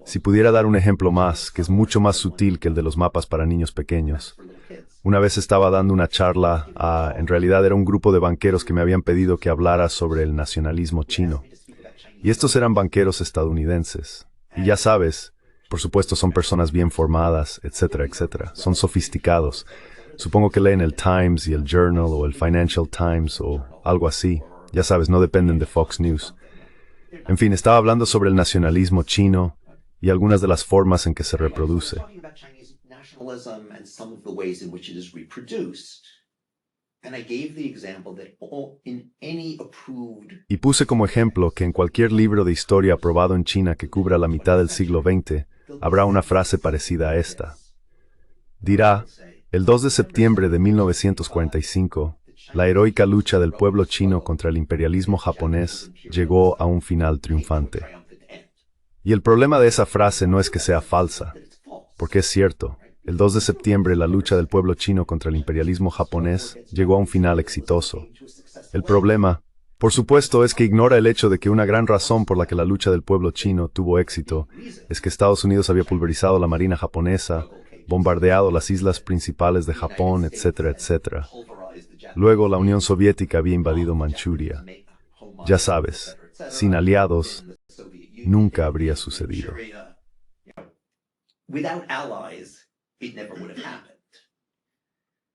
Si pudiera dar un ejemplo más, que es mucho más sutil que el de los mapas para niños pequeños. Una vez estaba dando una charla en realidad era un grupo de banqueros que me habían pedido que hablara sobre el nacionalismo chino. Y estos eran banqueros estadounidenses. Y ya sabes, por supuesto son personas bien formadas, etcétera, etcétera. Son sofisticados. Supongo que leen el Times y el Journal o el Financial Times o algo así. Ya sabes, no dependen de Fox News. En fin, estaba hablando sobre el nacionalismo chino y algunas de las formas en que se reproduce. Talking about Chinese nationalism and some of the ways in which it is reproduced. And I gave the example that in any approved Y puse como ejemplo que en cualquier libro de historia aprobado en China que cubra la mitad del siglo XX, habrá una frase parecida a esta. Dirá, el 2 de septiembre de 1945, la heroica lucha del pueblo chino contra el imperialismo japonés llegó a un final triunfante. Y el problema de esa frase no es que sea falsa, porque es cierto. El 2 de septiembre la lucha del pueblo chino contra el imperialismo japonés llegó a un final exitoso. El problema, por supuesto, es que ignora el hecho de que una gran razón por la que la lucha del pueblo chino tuvo éxito es que Estados Unidos había pulverizado la marina japonesa, bombardeado las islas principales de Japón, etcétera, etcétera. Luego la Unión Soviética había invadido Manchuria. Ya sabes, sin aliados, nunca habría sucedido. Without allies, it never would have happened.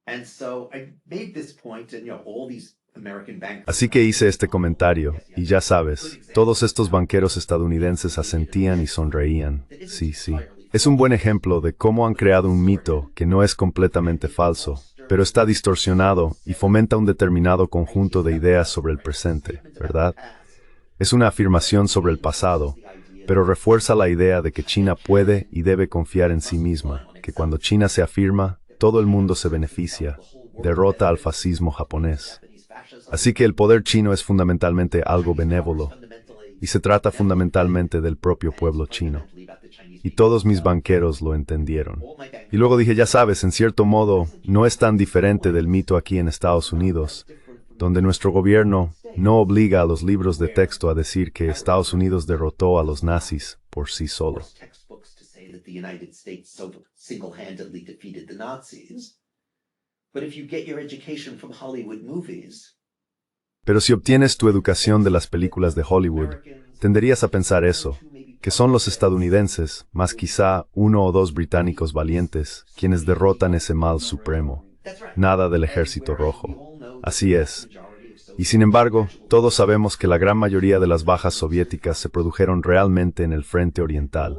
And so I made this point, and all these American bankers. Así que hice este comentario, y ya sabes, todos estos banqueros estadounidenses asentían y sonreían. Sí, sí. Es un buen ejemplo de cómo han creado un mito que no es completamente falso, pero está distorsionado y fomenta un determinado conjunto de ideas sobre el presente, ¿verdad? Es una afirmación sobre el pasado, pero refuerza la idea de que China puede y debe confiar en sí misma, que cuando China se afirma, todo el mundo se beneficia, derrota al fascismo japonés. Así que el poder chino es fundamentalmente algo benévolo, y se trata fundamentalmente del propio pueblo chino. Y todos mis banqueros lo entendieron. Y luego dije, ya sabes, en cierto modo, no es tan diferente del mito aquí en Estados Unidos, donde nuestro gobierno no obliga a los libros de texto a decir que Estados Unidos derrotó a los nazis por sí solo. Pero si obtienes tu educación de las películas de Hollywood, tenderías a pensar eso, que son los estadounidenses, más quizá uno o dos británicos valientes, quienes derrotan ese mal supremo. Nada del Ejército Rojo. Así es. Y sin embargo, todos sabemos que la gran mayoría de las bajas soviéticas se produjeron realmente en el frente oriental.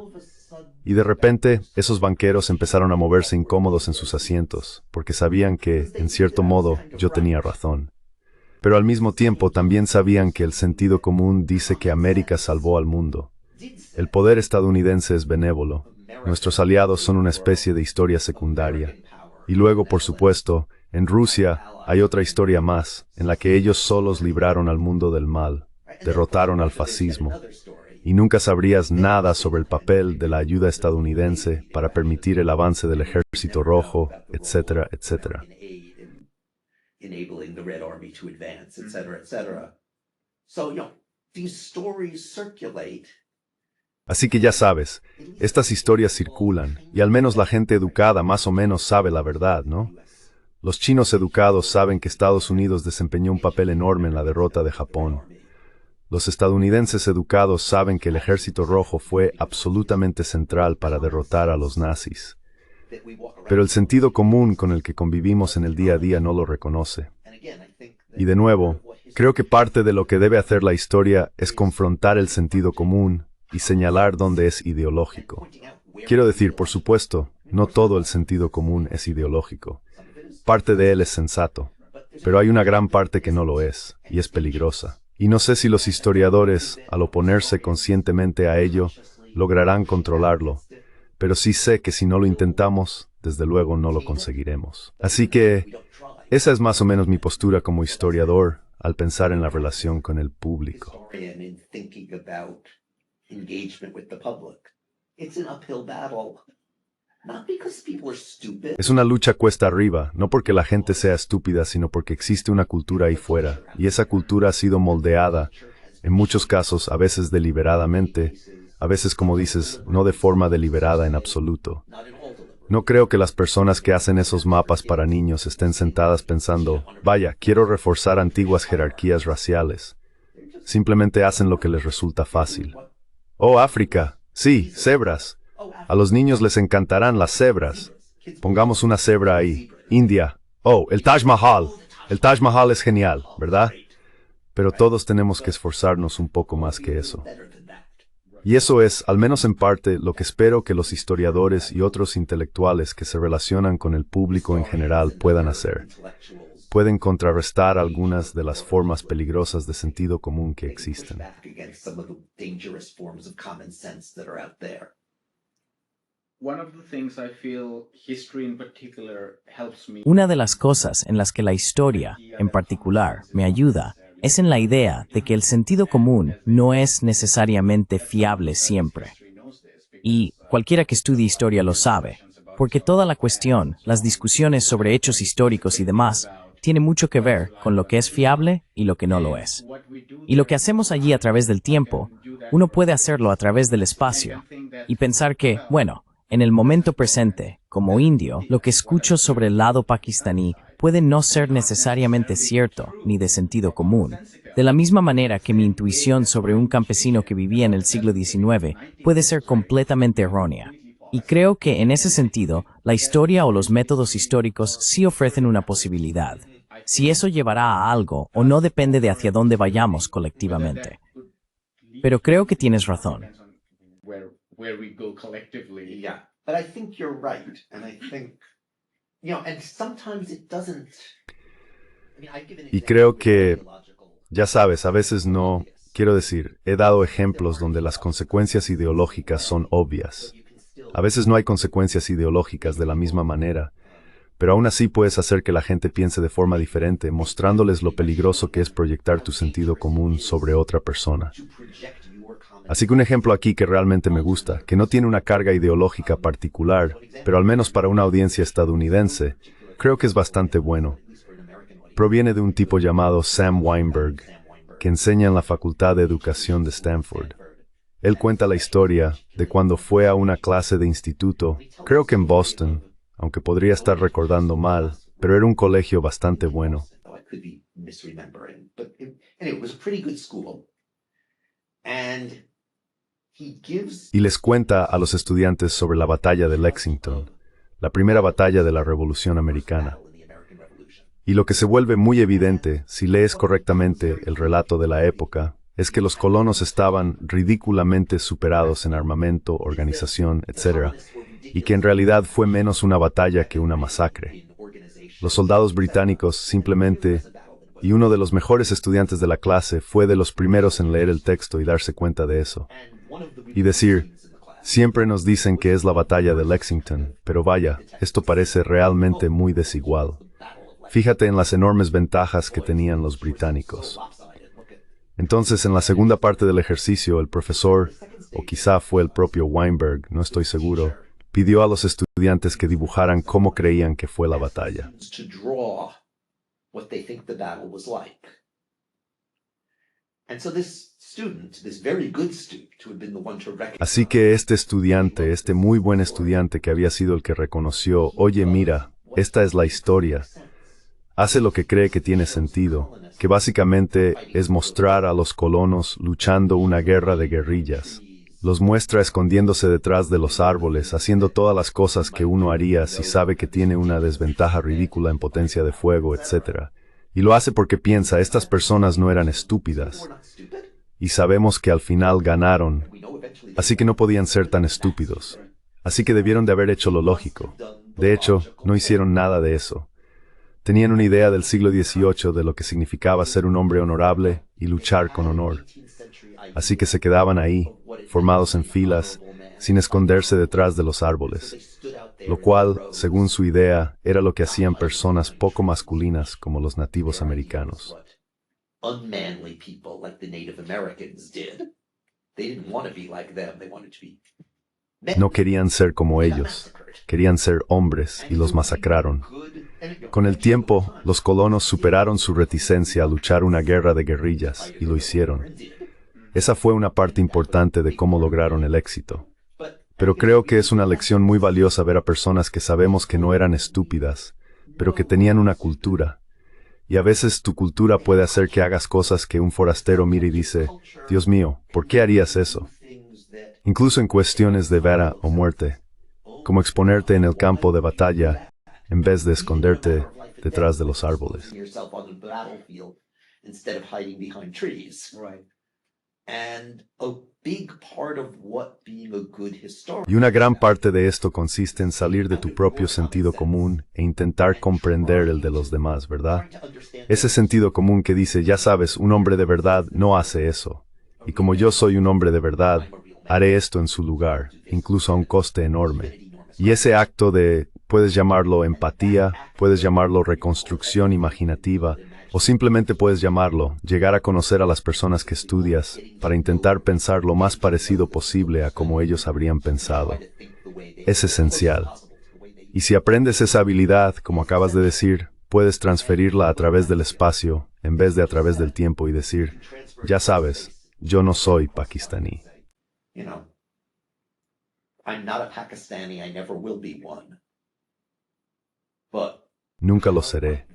Y de repente, esos banqueros empezaron a moverse incómodos en sus asientos, porque sabían que, en cierto modo, yo tenía razón. Pero al mismo tiempo también sabían que el sentido común dice que América salvó al mundo. El poder estadounidense es benévolo. Nuestros aliados son una especie de historia secundaria. Y luego, por supuesto, en Rusia hay otra historia más, en la que ellos solos libraron al mundo del mal, derrotaron al fascismo. Y nunca sabrías nada sobre el papel de la ayuda estadounidense para permitir el avance del Ejército Rojo, etcétera, etcétera. Enabling the Red Army to advance, etc., etc. So, these stories circulate. Así que ya sabes, estas historias circulan, y al menos la gente educada más o menos sabe la verdad, ¿no? Los chinos educados saben que Estados Unidos desempeñó un papel enorme en la derrota de Japón. Los estadounidenses educados saben que el Ejército Rojo fue absolutamente central para derrotar a los nazis. Pero el sentido común con el que convivimos en el día a día no lo reconoce. Y de nuevo, creo que parte de lo que debe hacer la historia es confrontar el sentido común y señalar dónde es ideológico. Quiero decir, por supuesto, no todo el sentido común es ideológico. Parte de él es sensato, pero hay una gran parte que no lo es, y es peligrosa. Y no sé si los historiadores, al oponerse conscientemente a ello, lograrán controlarlo. Pero sí sé que si no lo intentamos, desde luego no lo conseguiremos. Así que, esa es más o menos mi postura como historiador al pensar en la relación con el público. Es una lucha cuesta arriba, no porque la gente sea estúpida, sino porque existe una cultura ahí fuera, y esa cultura ha sido moldeada, en muchos casos, a veces deliberadamente, a veces, como dices, no de forma deliberada en absoluto. No creo que las personas que hacen esos mapas para niños estén sentadas pensando, vaya, quiero reforzar antiguas jerarquías raciales. Simplemente hacen lo que les resulta fácil. Oh, África, sí, cebras. A los niños les encantarán las cebras. Pongamos una cebra ahí. India. Oh, el Taj Mahal. El Taj Mahal es genial, ¿verdad? Pero todos tenemos que esforzarnos un poco más que eso. Y eso es, al menos en parte, lo que espero que los historiadores y otros intelectuales que se relacionan con el público en general puedan hacer. Pueden contrarrestar algunas de las formas peligrosas de sentido común que existen. one of the things I feel history in particular helps me. Una de las cosas en las que la historia, en particular, me ayuda es en la idea de que el sentido común no es necesariamente fiable siempre. Y cualquiera que estudie historia lo sabe, porque toda la cuestión, las discusiones sobre hechos históricos y demás, tiene mucho que ver con lo que es fiable y lo que no lo es. Y lo que hacemos allí a través del tiempo, uno puede hacerlo a través del espacio y pensar que, bueno, en el momento presente, como indio, lo que escucho sobre el lado pakistaní puede no ser necesariamente cierto ni de sentido común, de la misma manera que mi intuición sobre un campesino que vivía en el siglo XIX puede ser completamente errónea. Y creo que en ese sentido, la historia o los métodos históricos sí ofrecen una posibilidad. Si eso llevará a algo o no depende de hacia dónde vayamos colectivamente. Pero creo que tienes razón. Where we go collectively. Yeah, but I think you're right, and I think, and sometimes it doesn't. I've given Y creo examples que, of ideological- ya sabes, a veces no. Quiero decir, he dado ejemplos donde las consecuencias ideológicas son obvias. A veces no hay consecuencias ideológicas de la misma manera, pero aún así puedes hacer que la gente piense de forma diferente, mostrándoles lo peligroso que es proyectar tu sentido común sobre otra persona. to project your common Así que un ejemplo aquí que realmente me gusta, que no tiene una carga ideológica particular, pero al menos para una audiencia estadounidense, creo que es bastante bueno. Proviene de un tipo llamado Sam Weinberg, que enseña en la Facultad de Educación de Stanford. Él cuenta la historia de cuando fue a una clase de instituto, creo que en Boston, aunque podría estar recordando mal, pero era un colegio bastante bueno. though I could be misremembering, but anyway, it was a pretty good school, and he gives Y les cuenta a los estudiantes sobre la batalla de Lexington, la primera batalla de la Revolución Americana. battle in the American Revolution. Y lo que se vuelve muy evidente, si lees correctamente el relato de la época, es que los colonos estaban ridículamente superados en armamento, organización, etc., y que en realidad fue menos una batalla que una masacre. Los soldados británicos simplemente, y uno de los mejores estudiantes de la clase fue de los primeros en leer el texto y darse cuenta de eso, y decir, siempre nos dicen que es la batalla de Lexington, pero vaya, esto parece realmente muy desigual. Fíjate en las enormes ventajas que tenían los británicos. Entonces, en la segunda parte del ejercicio, el profesor, o quizá fue el propio Weinberg, no estoy seguro, pidió a los estudiantes que dibujaran cómo creían que fue la batalla. To draw what they think the battle was like. And so this student, this very good student who had been the one to recognize. Así que este estudiante, este muy buen estudiante que había sido el que reconoció, oye, mira, esta es la historia, hace lo que cree que tiene sentido, que básicamente es mostrar a los colonos luchando una guerra de guerrillas. Los muestra escondiéndose detrás de los árboles, haciendo todas las cosas que uno haría si sabe que tiene una desventaja ridícula en potencia de fuego, etc. Y lo hace porque piensa, estas personas no eran estúpidas. We're not stupid. Y sabemos que al final ganaron, We know eventually they así que no podían ser tan estúpidos. Así que debieron de haber hecho lo lógico. De hecho, no hicieron nada de eso. Tenían una idea del siglo XVIII de lo que significaba ser un hombre honorable y luchar con honor. Así que se quedaban ahí, formados en filas, sin esconderse detrás de los árboles, lo cual, según su idea, era lo que hacían personas poco masculinas como los nativos americanos. unmanly people like the Native Americans did. They didn't want to be like them. They wanted to be men. No querían ser como They got ellos, massacred. querían ser hombres y los masacraron. Con el tiempo, los colonos superaron su reticencia a luchar una guerra de guerrillas y lo hicieron. Esa fue una parte importante de cómo lograron el éxito. Pero creo que es una lección muy valiosa ver a personas que sabemos que no eran estúpidas, pero que tenían una cultura. Y a veces tu cultura puede hacer que hagas cosas que un forastero mira y dice, Dios mío, ¿por qué harías eso? Incluso en cuestiones de vida o muerte, como exponerte en el campo de batalla en vez de esconderte detrás de los árboles. Yourself on the battlefield instead of hiding behind trees. Right. And a big part of what being a good historian. Y una gran parte de esto consiste en salir de tu propio sentido común e intentar comprender el de los demás, ¿verdad? Ese sentido común que dice, ya sabes, un hombre de verdad no hace eso. Y como yo soy un hombre de verdad, haré esto en su lugar, incluso a un coste enorme. Y ese acto de, puedes llamarlo empatía, puedes llamarlo reconstrucción imaginativa, o simplemente puedes llamarlo llegar a conocer a las personas que estudias para intentar pensar lo más parecido posible a como ellos habrían pensado. Es esencial. Y si aprendes esa habilidad, como acabas de decir, puedes transferirla a través del espacio en vez de a través del tiempo y decir, ya sabes, yo no soy pakistaní. You know, I'm not a Pakistani, I never will be one. But Nunca lo seré.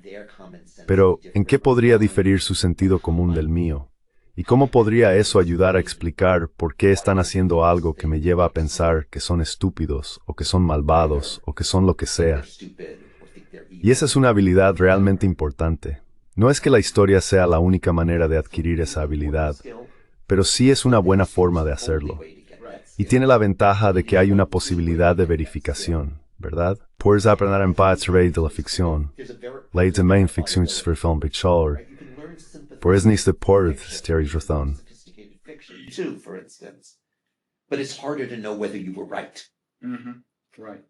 Pero, ¿en qué podría diferir su sentido común del mío? ¿Y cómo podría eso ayudar a explicar por qué están haciendo algo que me lleva a pensar que son estúpidos, o que son malvados, o que son lo que sea? Y esa es una habilidad realmente importante. No es que la historia sea la única manera de adquirir esa habilidad, pero sí es una buena forma de hacerlo. Y tiene la ventaja de que hay una posibilidad de verificación, ¿verdad? Puedes aprender en parte de la ficción. La también ficción es film picture. Pues ni se puede razón. Too, for instance. But it's harder to know whether you were right. Right.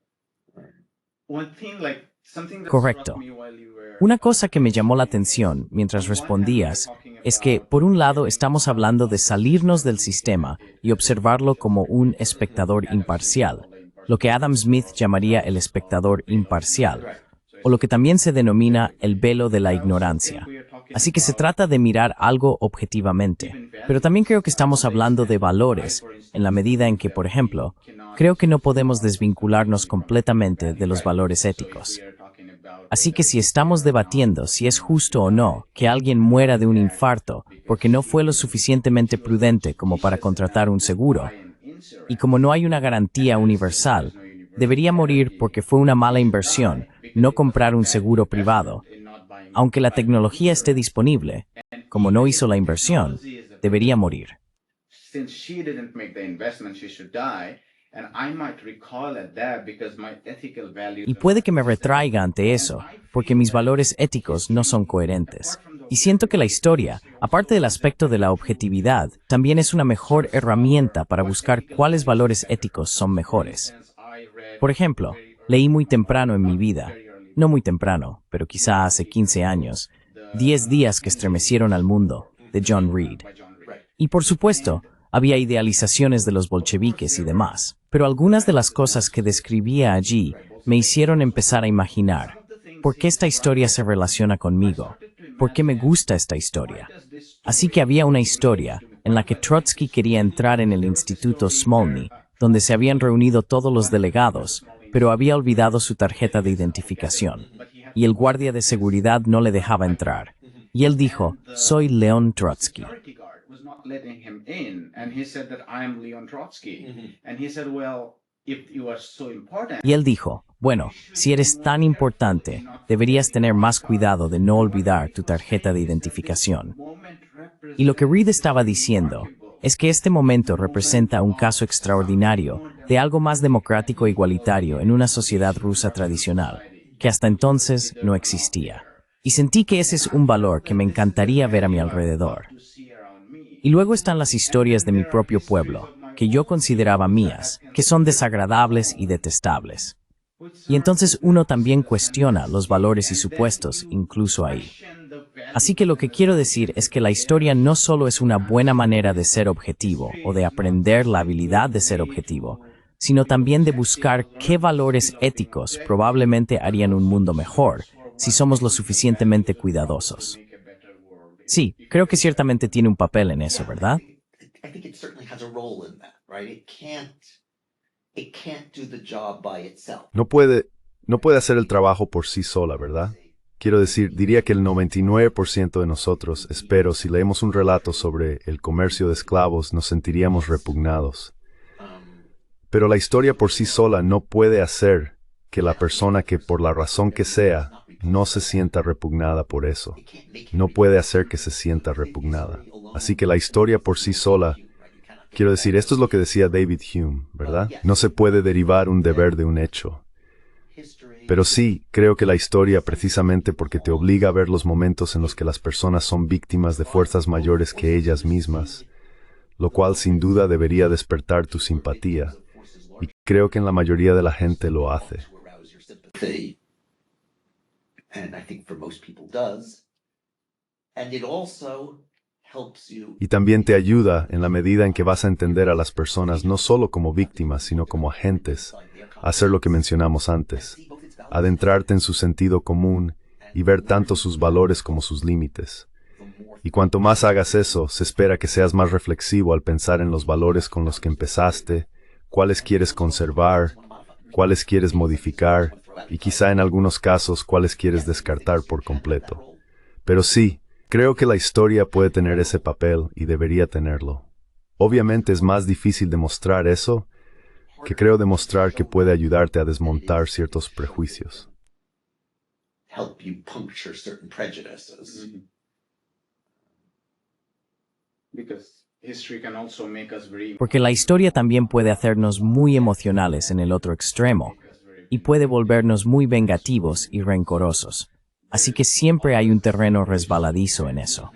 One thing, like, something that Correcto. struck me while you were Una cosa que me llamó la atención mientras respondías es que, por un lado, estamos hablando de salirnos del sistema y observarlo como un espectador imparcial, lo que Adam Smith llamaría el espectador imparcial, o lo que también se denomina el velo de la ignorancia. Así que se trata de mirar algo objetivamente. Pero también creo que estamos hablando de valores, en la medida en que, por ejemplo, creo que no podemos desvincularnos completamente de los valores éticos. Así que si estamos debatiendo si es justo o no que alguien muera de un infarto porque no fue lo suficientemente prudente como para contratar un seguro, y como no hay una garantía universal, debería morir porque fue una mala inversión no comprar un seguro privado. Aunque la tecnología esté disponible, como no hizo la inversión, debería morir. since she didn't make the investment, she should die. And I might recoil at that because my ethical values. Y puede que me retraiga ante eso, porque mis valores éticos no son coherentes. Y siento que la historia, aparte del aspecto de la objetividad, también es una mejor herramienta para buscar cuáles valores éticos son mejores. Por ejemplo, leí muy temprano en mi vida, no muy temprano, pero quizá hace 15 años, 10 días que estremecieron al mundo, de John Reed. Y por supuesto, había idealizaciones de los bolcheviques y demás, pero algunas de las cosas que describía allí me hicieron empezar a imaginar, ¿por qué esta historia se relaciona conmigo? ¿Por qué me gusta esta historia? Así que había una historia en la que Trotsky quería entrar en el Instituto Smolny, donde se habían reunido todos los delegados, pero había olvidado su tarjeta de identificación, y el guardia de seguridad no le dejaba entrar. Y él dijo, soy León Trotsky. Was not letting him in, and he said that I am Leon Trotsky. And he said, well, if you are so important. Y él dijo, bueno, si eres tan importante, deberías tener más cuidado de no olvidar tu tarjeta de identificación. Y lo que Reed estaba diciendo es que este momento representa un caso extraordinario de algo más democrático e igualitario en una sociedad rusa tradicional, que hasta entonces no existía. Y sentí que ese es un valor que me encantaría ver a mi alrededor. Y luego están las historias de mi propio pueblo, que yo consideraba mías, que son desagradables y detestables. Y entonces uno también cuestiona los valores y supuestos, incluso ahí. Así que lo que quiero decir es que la historia no solo es una buena manera de ser objetivo o de aprender la habilidad de ser objetivo, sino también de buscar qué valores éticos probablemente harían un mundo mejor si somos lo suficientemente cuidadosos. Sí, creo que ciertamente tiene un papel en eso, ¿verdad? I think it certainly has a role in that, right? It can't do the job by itself. No puede hacer el trabajo por sí sola, ¿verdad? Quiero decir, diría que el 99% de nosotros, espero, si leemos un relato sobre el comercio de esclavos, nos sentiríamos repugnados. Pero la historia por sí sola no puede hacer que la persona que, por la razón que sea, no se sienta repugnada por eso. No puede hacer que se sienta repugnada. Así que la historia por sí sola, quiero decir, esto es lo que decía David Hume, ¿verdad? No se puede derivar un deber de un hecho. Pero sí, creo que la historia, precisamente porque te obliga a ver los momentos en los que las personas son víctimas de fuerzas mayores que ellas mismas, lo cual sin duda debería despertar tu simpatía. Y creo que en la mayoría de la gente lo hace. To arouse your sympathy, and I think for most people does. And it also helps you Y también te ayuda en la medida en que vas a entender a las personas no solo como víctimas, sino como agentes, a hacer lo que mencionamos antes, adentrarte en su sentido común y ver tanto sus valores como sus límites. Y cuanto más hagas eso, se espera que seas más reflexivo al pensar en los valores con los que empezaste, cuáles quieres conservar, cuáles quieres modificar y quizá en algunos casos cuáles quieres descartar por completo. Pero sí, creo que la historia puede tener ese papel y debería tenerlo. Obviamente es más difícil demostrar eso que creo demostrar que puede ayudarte a desmontar ciertos prejuicios. help you puncture certain prejudices. Because history can also make us very Porque la historia también puede hacernos muy emocionales en el otro extremo y puede volvernos muy vengativos y rencorosos. Así que siempre hay un terreno resbaladizo en eso.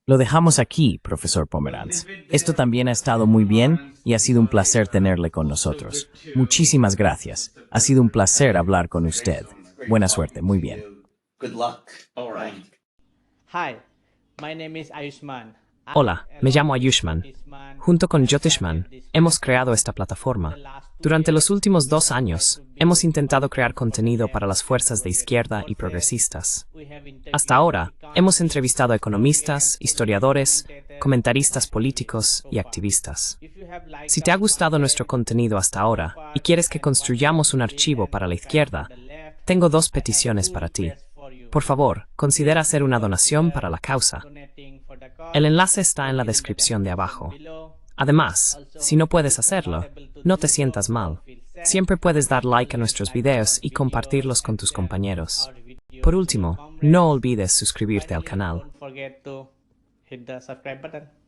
Lo dejamos aquí, profesor Pomeranz. Esto también ha estado muy bien y ha sido un placer tenerle con nosotros. Muchísimas gracias. Ha sido un placer hablar con usted. Buena suerte, muy bien. Good luck. All right. Hi, my name is Ayushman. Hola, me llamo Ayushman. Junto con Jyotishman, hemos creado esta plataforma. Durante los últimos 2 años, hemos intentado crear contenido para las fuerzas de izquierda y progresistas. Hasta ahora, hemos entrevistado a economistas, historiadores, comentaristas políticos y activistas. Si te ha gustado nuestro contenido hasta ahora y quieres que construyamos un archivo para la izquierda, tengo 2 peticiones para ti. Por favor, considera hacer una donación para la causa. El enlace está en la descripción de abajo. Además, si no puedes hacerlo, no te sientas mal. Siempre puedes dar like a nuestros videos y compartirlos con tus compañeros. Por último, no olvides suscribirte al canal. Don't forget to hit the subscribe button.